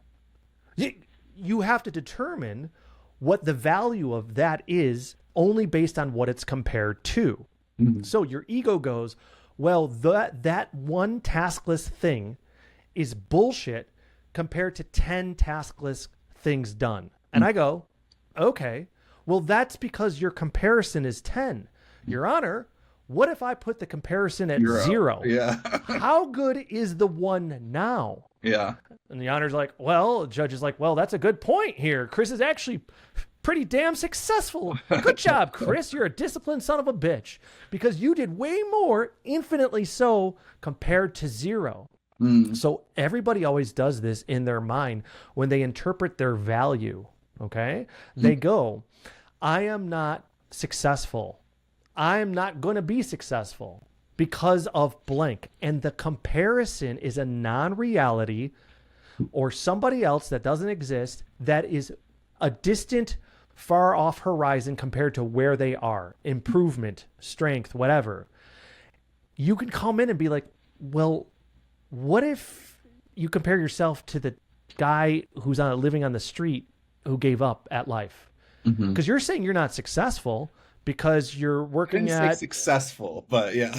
You have to determine what the value of that is only based on what it's compared to. Mm-hmm. So your ego goes, well, that one taskless thing is bullshit compared to 10 taskless things done. And I go, okay, well, that's because your comparison is 10. Your Honor, what if I put the comparison at 0? Yeah. How good is the one now? Yeah. And the Honor's like, well, the judge is like, well, that's a good point here. Chris is actually pretty damn successful. Good job, Chris. You're a disciplined son of a bitch because you did way more, infinitely so, compared to 0. So everybody always does this in their mind when they interpret their value, okay? They go, I am not successful. I am not going to be successful because of blank. And the comparison is a non-reality or somebody else that doesn't exist that is a distant, far off horizon compared to where they are. Improvement, strength, whatever. You can come in and be like, well, what if you compare yourself to the guy who's living on the street who gave up at life. Because you're saying you're not successful because you're working say successful, but yeah.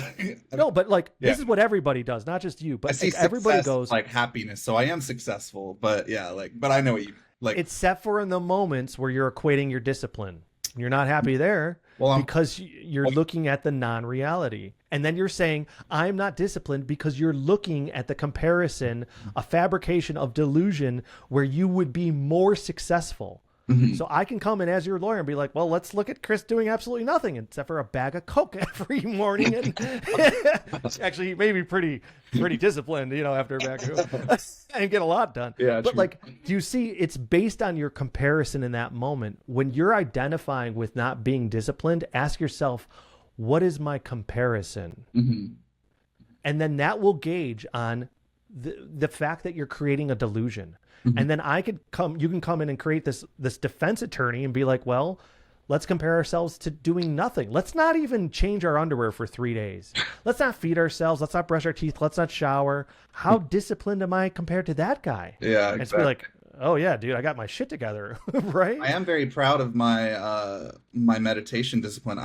No, but like this is what everybody does, not just you. But I see like, everybody goes like happiness, so I am successful. But yeah, like, but I know what you like. Except for in the moments where you're equating your discipline, you're not happy there because you're looking at the non-reality, and then you're saying I'm not disciplined because you're looking at the comparison, a fabrication of delusion where you would be more successful. So I can come in as your lawyer and be like, well, let's look at Chris doing absolutely nothing except for a bag of Coke every morning. And actually, he may be pretty disciplined, after a bag of Coke and get a lot done. Yeah, but true. like, do you see it's based on your comparison in that moment? When you're identifying with not being disciplined, ask yourself, what is my comparison? And then that will gauge on the fact that you're creating a delusion. And then you can come in and create this defense attorney and be like, well, let's compare ourselves to doing nothing. Let's not even change our underwear for 3 days. Let's not feed ourselves. Let's not brush our teeth. Let's not shower. How disciplined am I compared to that guy? Yeah, exactly. And be like, oh yeah, dude, I got my shit together. Right? I am very proud of my my meditation discipline.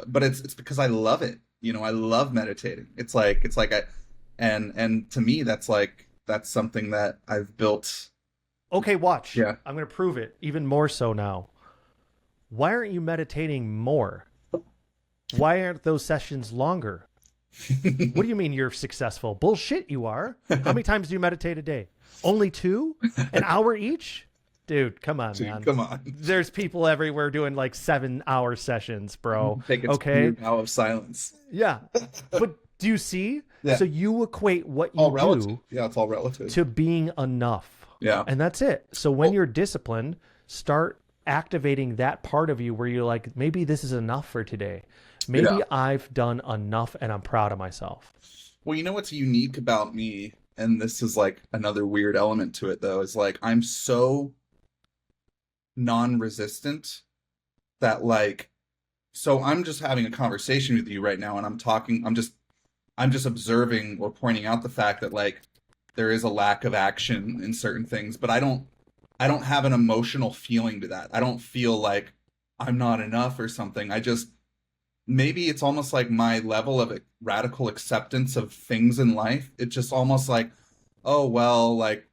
But it's because I love it. I love meditating. It's like and to me that's something that I've built. Okay, watch. Yeah. I'm going to prove it even more so now. Why aren't you meditating more? Why aren't those sessions longer? What do you mean you're successful? Bullshit, you are. How many times do you meditate a day? Only 2? An hour each? Dude, come on, man. Come on. There's people everywhere doing like 7-hour sessions, bro. Take a vow of silence. Yeah. But do you see? Yeah. So you equate what you do it's all relative to being enough. Yeah. And that's it. So when you're disciplined, start activating that part of you where you're like, maybe this is enough for today. Maybe I've done enough and I'm proud of myself. Well, you know what's unique about me, and this is like another weird element to it though, is like I'm so non-resistant that like, so I'm just having a conversation with you right now and I'm just observing or pointing out the fact that like there is a lack of action in certain things, but I don't have an emotional feeling to that. I don't feel like I'm not enough or something. Maybe it's almost like my level of radical acceptance of things in life. It's just almost like, oh, well, like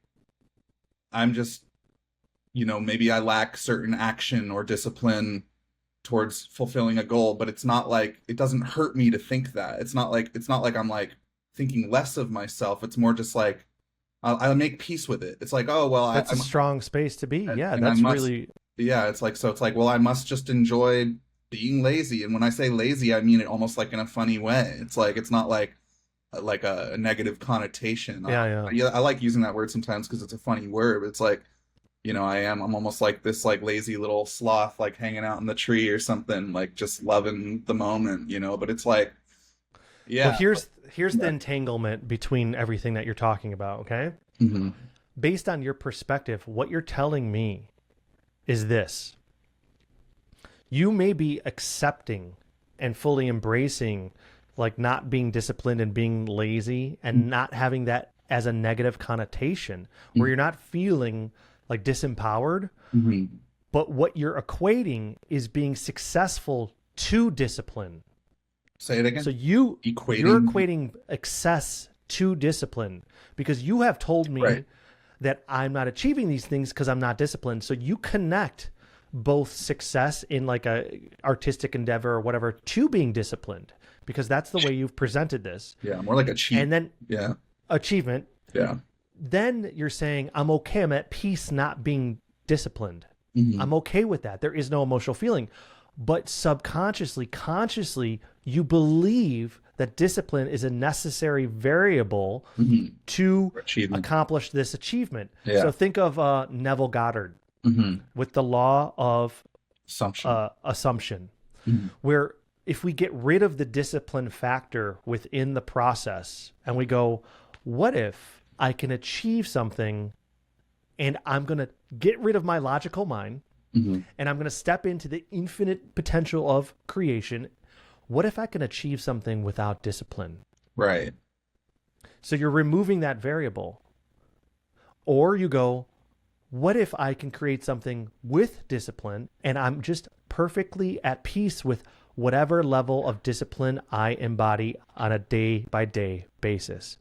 I'm just, maybe I lack certain action or discipline towards fulfilling a goal, but it's not like, it doesn't hurt me to think that. It's not like I'm like thinking less of myself. It's more just like I'll make peace with it. It's like, oh well, that's a strong space to be. Yeah, it's like, well, I must just enjoy being lazy. And when I say lazy, I mean it almost like in a funny way. It's like, it's not like a negative connotation. Yeah. I like using that word sometimes because it's a funny word, but it's like, I'm almost like this like lazy little sloth, like hanging out in the tree or something, like just loving the moment, but it's like, yeah. Well, here's the entanglement between everything that you're talking about. Okay. Based on your perspective, what you're telling me is this: you may be accepting and fully embracing like not being disciplined and being lazy and not having that as a negative connotation where you're not feeling like disempowered, but what you're equating is being successful to discipline. Say it again. So you're equating excess to discipline because you have told me that I'm not achieving these things because I'm not disciplined. So you connect both success in like a artistic endeavor or whatever to being disciplined because that's the way you've presented this. Yeah, more like achievement. And then achievement. Yeah. Then you're saying, I'm okay. I'm at peace not being disciplined. I'm okay with that. There is no emotional feeling. But subconsciously, consciously, you believe that discipline is a necessary variable to accomplish this achievement. Yeah. So think of Neville Goddard with the law of assumption, where if we get rid of the discipline factor within the process and we go, what if I can achieve something and I'm going to get rid of my logical mind and I'm going to step into the infinite potential of creation. What if I can achieve something without discipline? Right. So you're removing that variable. Or you go, what if I can create something with discipline and I'm just perfectly at peace with whatever level of discipline I embody on a day by day basis?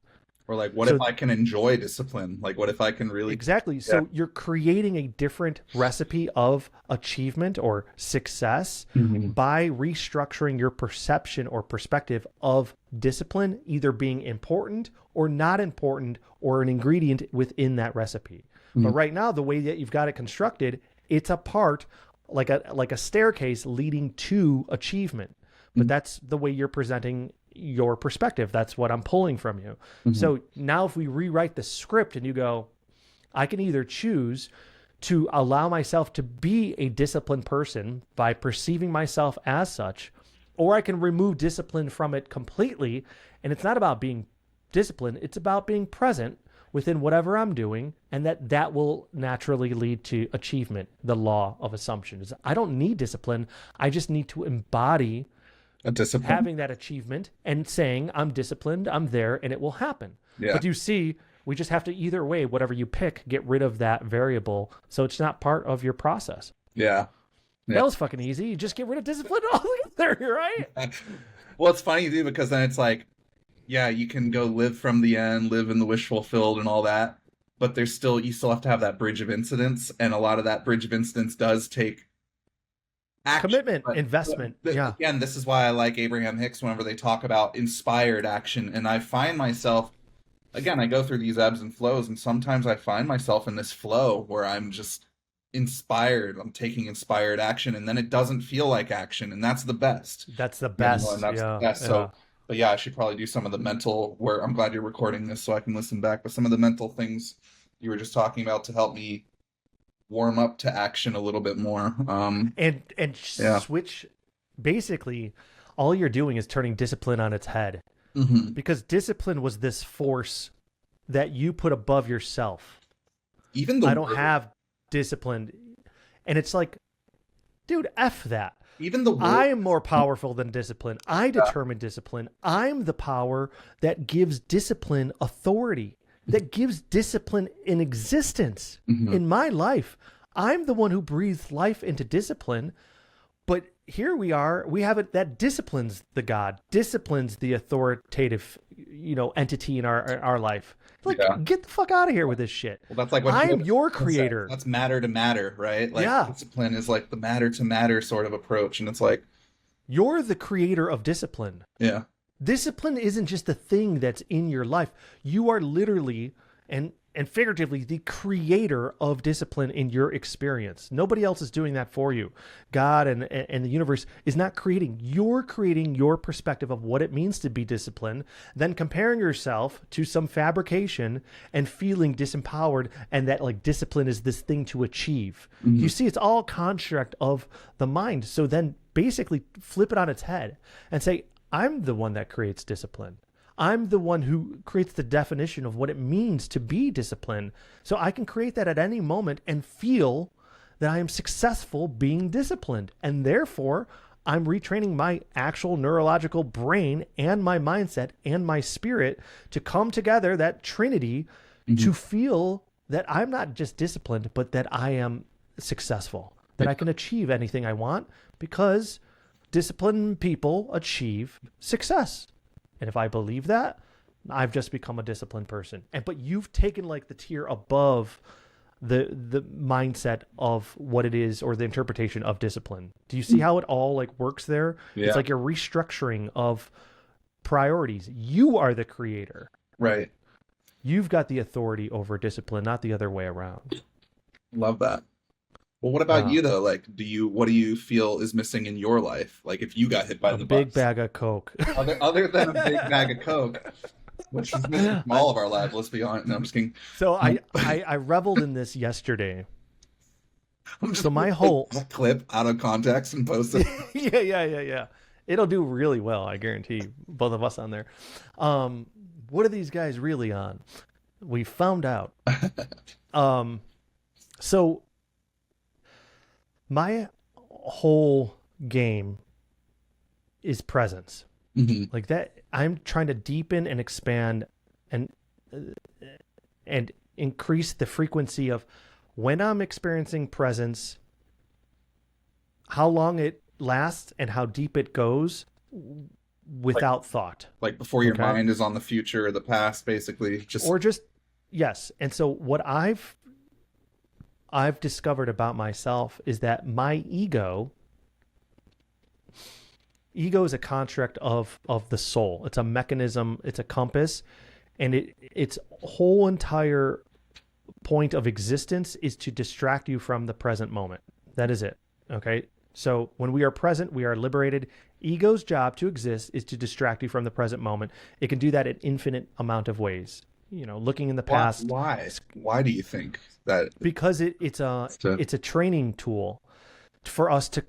Or like, what So if I can enjoy discipline? Like, what if I can really? exactly. Yeah. So you're creating a different recipe of achievement or success Mhm. by restructuring your perception or perspective of discipline, either being important or not important or an ingredient within that recipe. But Mhm. right now, the way that you've got it constructed, it's a part like a staircase leading to achievement. But that's the way you're presenting your perspective. That's what I'm pulling from you. Mhm. So now if we rewrite the script and you go, I can either choose to allow myself to be a disciplined person by perceiving myself as such, or I can remove discipline from it completely. And it's not about being disciplined, it's about being present within whatever I'm doing, and that will naturally lead to achievement. The law of assumption is I don't need discipline. I just need to embody A discipline. having that achievement and saying I'm disciplined, I'm there, and it will happen. Yeah. But you see, we just have to either way, whatever you pick, get rid of that variable so it's not part of your process. Yeah. Yeah. That was fucking easy. You just get rid of discipline altogether, right? Well, it's funny too because then it's like, yeah, you can go live from the end, live in the wish fulfilled and all that, but you still have to have that bridge of incidents, and a lot of that bridge of incidents does take action. Commitment, But investment. Yeah. again, this is why I like Abraham Hicks whenever they talk about inspired action, and I find myself, again, I go through these ebbs and flows, and sometimes I find myself in this flow where I'm just inspired. I'm taking inspired action, and then it doesn't feel like action, and that's the best. That's the You know, best. and that's Yeah. the best. Yeah. So, but yeah, I should probably do some of the mental where I'm glad you're recording this so I can listen back. But some of the mental things you were just talking about to help me warm up to action a little bit more. And Yeah. switch. Basically, all you're doing is turning discipline on its head, Mhm. because discipline was this force that you put above yourself. Even the I don't word- have discipline. And it's like, dude, F that. even the word, I am more powerful than discipline. I determine discipline. I'm the power that gives discipline authority, that gives discipline an existence in my life. I'm the one who breathes life into discipline. But here we are, we have it that disciplines the God, disciplines the authoritative, entity in our life. Like, Yeah. get the fuck out of here with this shit. well, that's like what I'm your said. creator. That's matter to matter, right? Like Yeah. discipline is like the matter to matter sort of approach, and it's like, You're the creator of discipline. yeah, Discipline isn't just a thing that's in your life. You are literally and figuratively the creator of discipline in your experience. Nobody else is doing that for you. God and the universe is not creating. You're creating your perspective of what it means to be disciplined, then comparing yourself to some fabrication and feeling disempowered, and that like discipline is this thing to achieve. You see, it's all construct of the mind. So then basically flip it on its head and say, I'm the one that creates discipline. I'm the one who creates the definition of what it means to be disciplined. So I can create that at any moment and feel that I am successful being disciplined. And therefore, I'm retraining my actual neurological brain and my mindset and my spirit to come together, that trinity, to feel that I'm not just disciplined, but that I am successful, that I can achieve anything I want, because disciplined people achieve success. And if I believe that, I've just become a disciplined person. But you've taken like the tier above the mindset of what it is, or the interpretation of discipline. Do you see how it all like works there? Yeah. It's like a restructuring of priorities. You are the creator. right. You've got the authority over discipline, not the other way around. Love that. Well, what about Yeah. you though? Like, what do you feel is missing in your life? Like, if you got hit by A the big bus, bag of Coke. other than a big bag of Coke, which is missing from all of our lives. Let's be honest. No, I'm just kidding. So I reveled in this yesterday. I'm just So my gonna whole take this clip out of context and post it. yeah. It'll do really well, I guarantee. Both of us on there. What are these guys really on? We found out. So my whole game is presence. Mhm. Like that, I'm trying to deepen and expand and increase the frequency of when I'm experiencing presence, how long it lasts and how deep it goes without thought. Like before your Okay? mind is on the future or the past, basically. Yes. And so what I've discovered about myself is that my ego is a construct of the soul. It's a mechanism, it's a compass, and its whole entire point of existence is to distract you from the present moment. That is it. Okay? So when we are present, we are liberated. Ego's job to exist is to distract you from the present moment. It can do that in infinite amount of ways. Looking in the past. Why do you think that? Because it's a training tool for us to.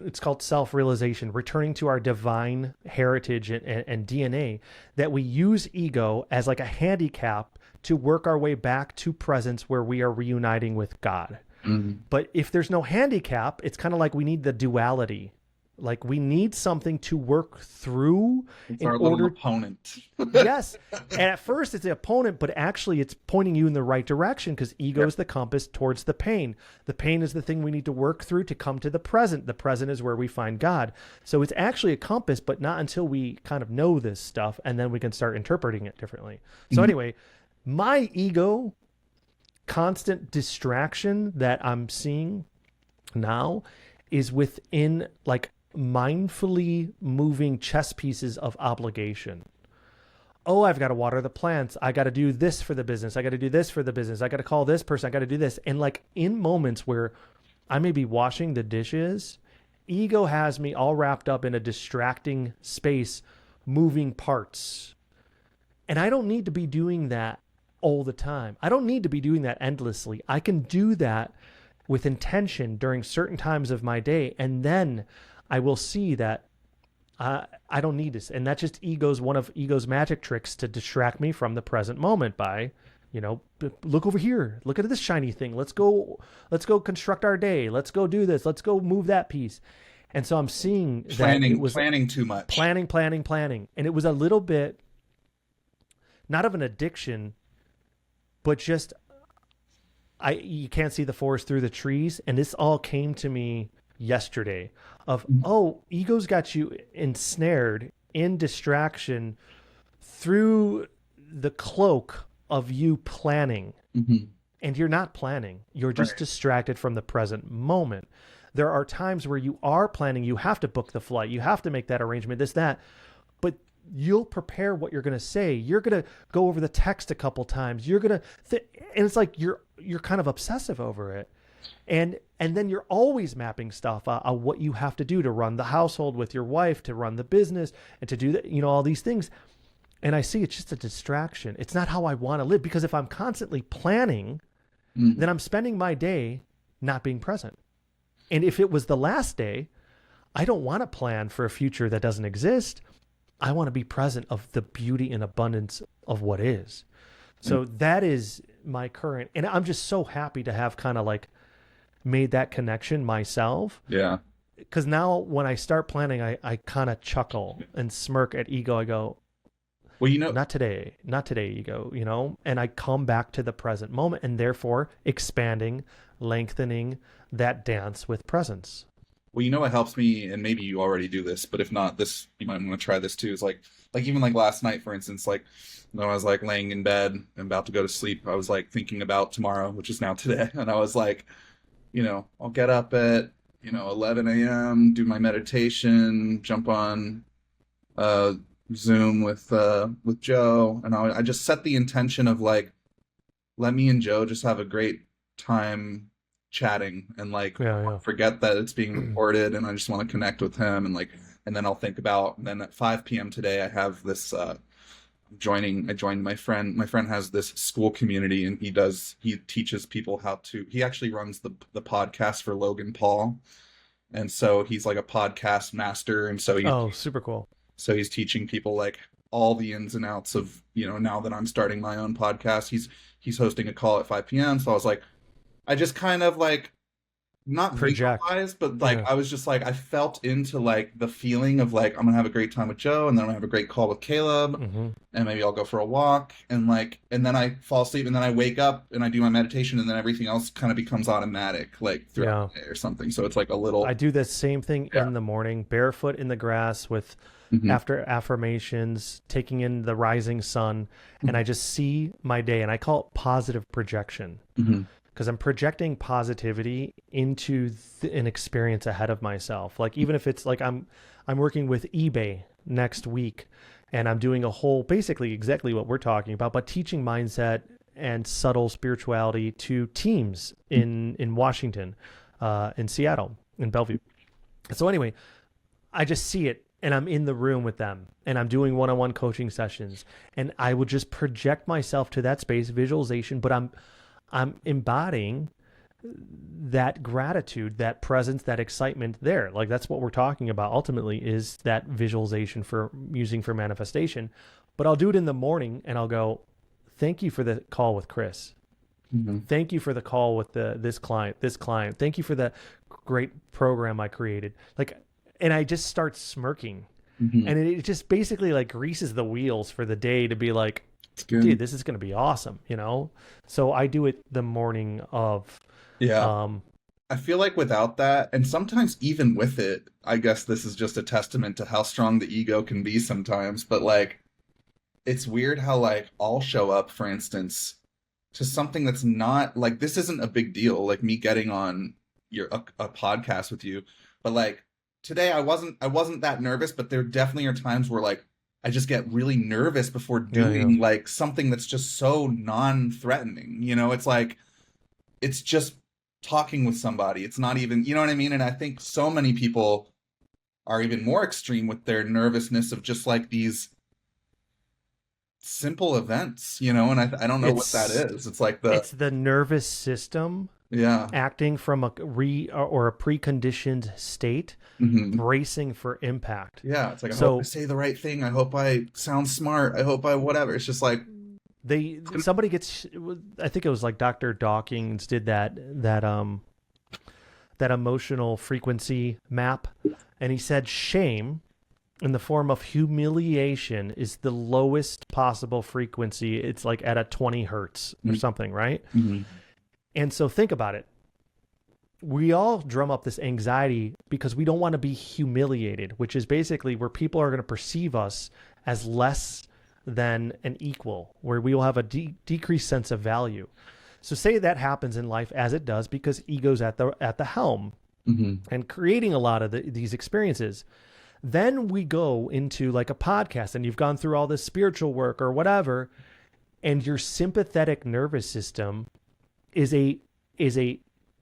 It's called self-realization, returning to our divine heritage and DNA, that we use ego as like a handicap to work our way back to presence where we are reuniting with God. Mm-hmm. But if there's no handicap, it's kind of like we need the duality. Like we need something to work through It's our little opponent. Yes. And at first it's the opponent, but actually it's pointing you in the right direction because ego is the compass towards the pain. The pain is the thing we need to work through to come to the present. The present is where we find God. So it's actually a compass, but not until we kind of know this stuff, and then we can start interpreting it differently. So anyway, my ego constant distraction that I'm seeing now is within like mindfully moving chess pieces of obligation. Oh, I've got to water the plants. I got to do this for the business. I got to do this for the business. I got to call this person. I got to do this. And like in moments where I may be washing the dishes, ego has me all wrapped up in a distracting space, moving parts. And I don't need to be doing that all the time. I don't need to be doing that endlessly. I can do that with intention during certain times of my day. And then I will see that I don't need this. And that's just one of ego's magic tricks to distract me from the present moment by, look over here, look at this shiny thing. Let's go construct our day. Let's go do this. Let's go move that piece. And so I'm seeing that it was planning too much. Planning. And it was a little bit, not of an addiction, but just, you can't see the forest through the trees. And this all came to me yesterday of, ego's got you ensnared in distraction through the cloak of you planning. Mm-hmm. And you're not planning. You're just distracted from the present moment. There are times where you are planning. You have to book the flight. You have to make that arrangement, this, that. But you'll prepare what you're going to say. You're going to go over the text a couple times. You're going to, and it's like you're kind of obsessive over it. And then you're always mapping stuff on what you have to do to run the household with your wife, to run the business, and to do that, all these things. And I see it's just a distraction. It's not how I want to live, because if I'm constantly planning, then I'm spending my day not being present. And if it was the last day, I don't want to plan for a future that doesn't exist. I want to be present of the beauty and abundance of what is. So that is my current, and I'm just so happy to have kind of like made that connection myself. Yeah. Because now when I start planning, I kind of chuckle and smirk at ego. I go, well, not today, ego, and I come back to the present moment, and therefore expanding, lengthening that dance with presence. Well, what helps me, and maybe you already do this, but if not, you might want to try this too, is like even like last night, for instance, like when I was like laying in bed and about to go to sleep, I was like thinking about tomorrow, which is now today. And I was like, I'll get up at, 11 a.m., do my meditation, jump on Zoom with Joe. And I just set the intention of like, let me and Joe just have a great time chatting and like forget that it's being recorded, and I just want to connect with him, and then I'll think about, and then at 5 p.m. today I have this I joined my friend. My friend has this school community, and he teaches people he actually runs the podcast for Logan Paul, and so he's like a podcast master, and so super cool. So he's teaching people like all the ins and outs of, now that I'm starting my own podcast, he's hosting a call at 5 p.m. So I was like, I just kind of like not project. visualized, but like Yeah. I was just like I felt into like the feeling of like I'm gonna have a great time with Joe, and then I'm gonna have a great call with Caleb, Hmm. and maybe I'll go for a walk, and like and then I fall asleep, and then I wake up and I do my meditation, and then everything else kind of becomes automatic like throughout Yeah. the day or something. So it's like a I little do the same thing yeah. in the morning, barefoot in the grass with Hmm. after affirmations, taking in the rising sun, and I just see my day, and I call it positive projection Hmm. because I'm projecting positivity into an experience ahead of myself. Like even if it's like I'm working with eBay next week, and I'm doing a whole basically exactly what we're talking about, but teaching mindset and subtle spirituality to teams in Washington, in Seattle, in Bellevue. So anyway, I just see it and I'm in the room with them and I'm doing one-on-one coaching sessions and I would just project myself to that space visualization, but I'm embodying that gratitude, that presence, that excitement there. Like that's what we're talking about ultimately is that visualization for using for manifestation. But I'll do it in the morning and I'll go, thank you for the call with Chris. Hmm. Thank you for the call with this client, this client. Thank you for the great program I created. Like, and I just start smirking Hmm. and it just basically like greases the wheels for the day to be like, It's good. dude, this is going to be awesome, you know? So I do it the morning of, Yeah. um, I feel like without that, and sometimes even with it, I guess this is just a testament to how strong the ego can be sometimes, but like it's weird how like I'll show up, for instance, to something that's not like this isn't a big deal, like me getting on a podcast with you, but like today I wasn't that nervous, but there definitely are times where like I just get really nervous before yeah, yeah. doing like something that's just so non-threatening. It's like it's just talking with somebody. It's not even, you know what I mean? And I think so many people are even more extreme with their nervousness of just like these simple events, and I don't know what that It's, is. It's like it's the nervous system yeah. acting from a or a preconditioned state, Hmm. bracing for impact. Yeah. It's like, I hope I So say the right thing. I hope I sound smart. I hope I whatever. It's just like, somebody gets, I think it was like Dr. Dawkins did that emotional frequency map, and he said shame in the form of humiliation is the lowest possible frequency. It's like at a 20 hertz or something, right? mm-hmm. And so think about it. We all drum up this anxiety because we don't want to be humiliated, which is basically where people are going to perceive us as less than an equal, where we will have a decreased sense of value. So say that happens in life, as it does, because ego's at the helm Mm-hmm. and creating a lot of these experiences. Then we go into like a podcast and you've gone through all this spiritual work or whatever, and your sympathetic nervous system is a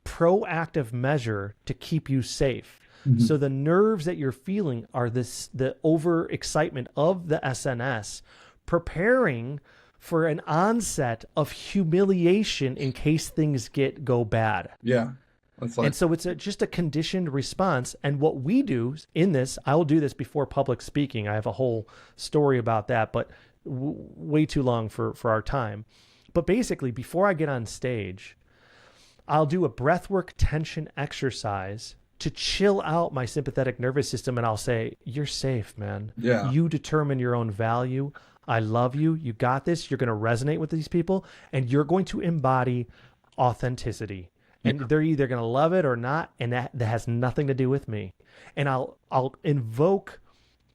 proactive measure to keep you safe. Mm-hmm. So the nerves that you're feeling are the overexcitement of the SNS preparing for an onset of humiliation in case things go bad. Yeah. That's like, And so it's just a conditioned response. And what we do in this, I will do this before public speaking. I have a whole story about that, but way too long for our time. But basically, before I get on stage, I'll do a breathwork tension exercise to chill out my sympathetic nervous system. And I'll say, you're safe, man. yeah. You determine your own value. I love you. You got this. You're going to resonate with these people and you're going to embody authenticity. And they're either going to love it or not. And that has nothing to do with me. And I'll invoke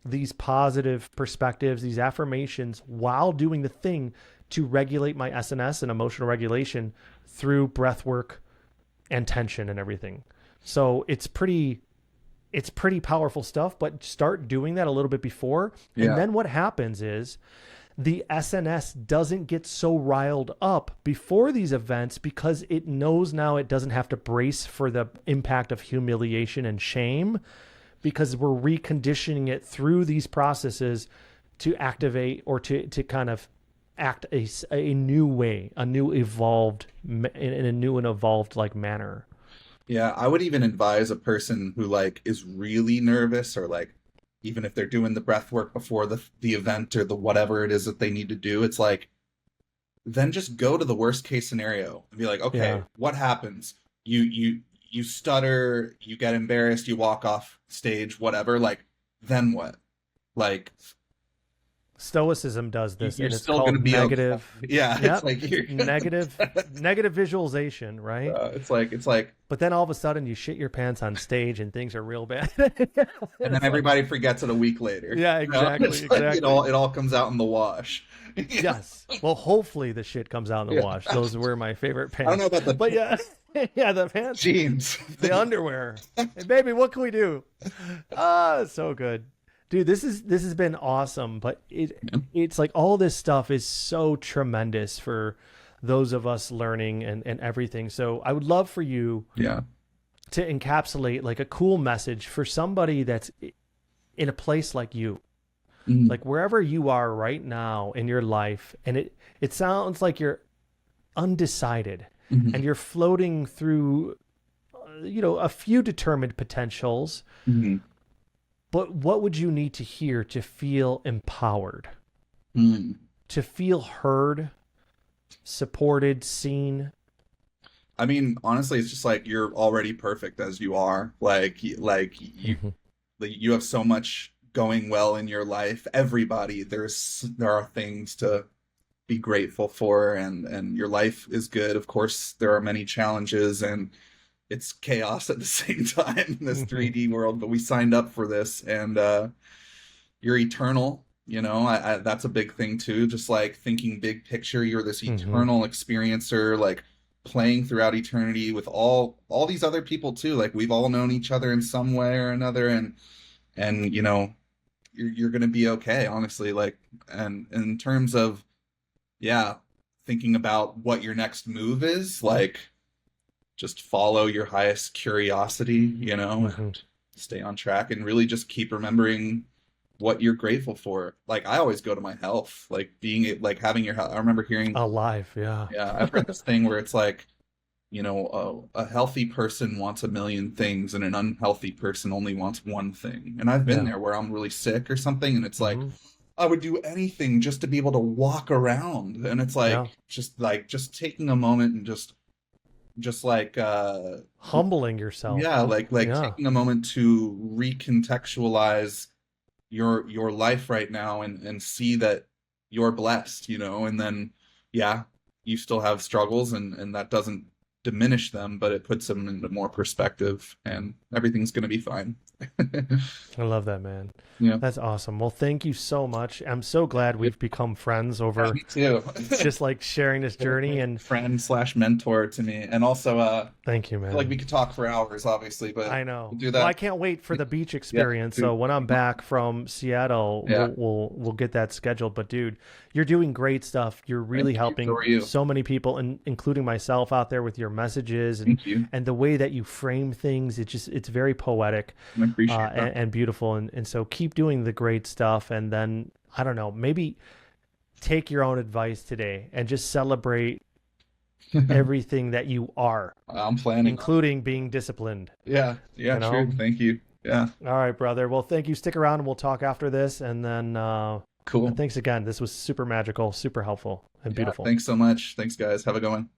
these positive perspectives, these affirmations while doing the thing to regulate my SNS and emotional regulation through breath work and tension and everything. So it's pretty powerful stuff, but start doing that a little bit before. Yeah. And then what happens is the SNS doesn't get so riled up before these events because it knows now it doesn't have to brace for the impact of humiliation and shame because we're reconditioning it through these processes to activate or to kind of act a new way, a new evolved, in a new and evolved like manner. Yeah, I would even advise a person who like is really nervous or like even if they're doing the breath work before the event or the whatever it is that they need to do, it's like then just go to the worst case scenario and be like, okay, Yeah. what happens? You you stutter, you get embarrassed, you walk off stage, whatever, like, then what? Like, Stoicism does this, you're and it's still going to called be okay. negative. Yeah, it's Yep, like it's you're negative visualization, right? it's like, But then all of a sudden you shit your pants on stage and things are real bad. and then everybody forgets it a week later. Yeah, You know? exactly, It's like exactly. it all comes out in the wash. Yes. Well, hopefully the shit comes out in the wash. Those were my favorite pants. I don't know about the But yeah, yeah, the pants, jeans, the underwear. Hey, baby, what can we do? Ah, so good. Dude, this has been awesome, but it's like all this stuff is so tremendous for those of us learning and everything. So I would love for you yeah, to encapsulate like a cool message for somebody that's in a place like you. Like wherever you are right now in your life, and it sounds like you're undecided and you're floating through a few determined potentials. But what would you need to hear to feel empowered, to feel heard, supported, seen? I mean, honestly, it's just like you're already perfect as you are. Like you have so much going well in your life. Everybody, there are things to be grateful for, and your life is good. Of course, there are many challenges, and it's chaos at the same time in this 3D world. But we signed up for this, and you're eternal. You know, that's a big thing too. Just like thinking big picture, you're this eternal experiencer, like playing throughout eternity with all these other people too. Like we've all known each other in some way or another, and you know, you're gonna be okay, honestly. Like, and in terms of thinking about what your next move is, like just follow your highest curiosity, you know, and stay on track and really just keep remembering what you're grateful for. Like I always go to my health, like having your health. I remember hearing Alive. Yeah. I've heard this thing where it's like, you know, a healthy person wants a million things and an unhealthy person only wants one thing. And I've been there where I'm really sick or something, and it's like I would do anything just to be able to walk around. And it's like just taking a moment and just like humbling yourself. Taking a moment to recontextualize your life right now and see that you're blessed, you know. And then you still have struggles, and that doesn't diminish them, but it puts them into more perspective, and everything's going to be fine. I love that, man. Yeah, that's awesome. Well, thank you so much. I'm so glad we've become friends over me too. just like sharing this journey, and friend/mentor to me. And also thank you, man. Like we could talk for hours, obviously, but I know. we'll do that. Well, I can't wait for the beach experience. So when I'm back from Seattle, we'll get that scheduled. But dude, you're doing great stuff. You're really helping so many people, and including myself out there with your messages and the way that you frame things. It's very poetic. I appreciate that. And beautiful. And so keep doing the great stuff. And then, I don't know, maybe take your own advice today and just celebrate everything that you are. I'm planning. Including being disciplined. Yeah, true. Thank you. Yeah. All right, brother. Well, thank you. Stick around and we'll talk after this. And then, cool. Thanks again. This was super magical, super helpful, and beautiful. Thanks so much. Thanks, guys. Have a good one.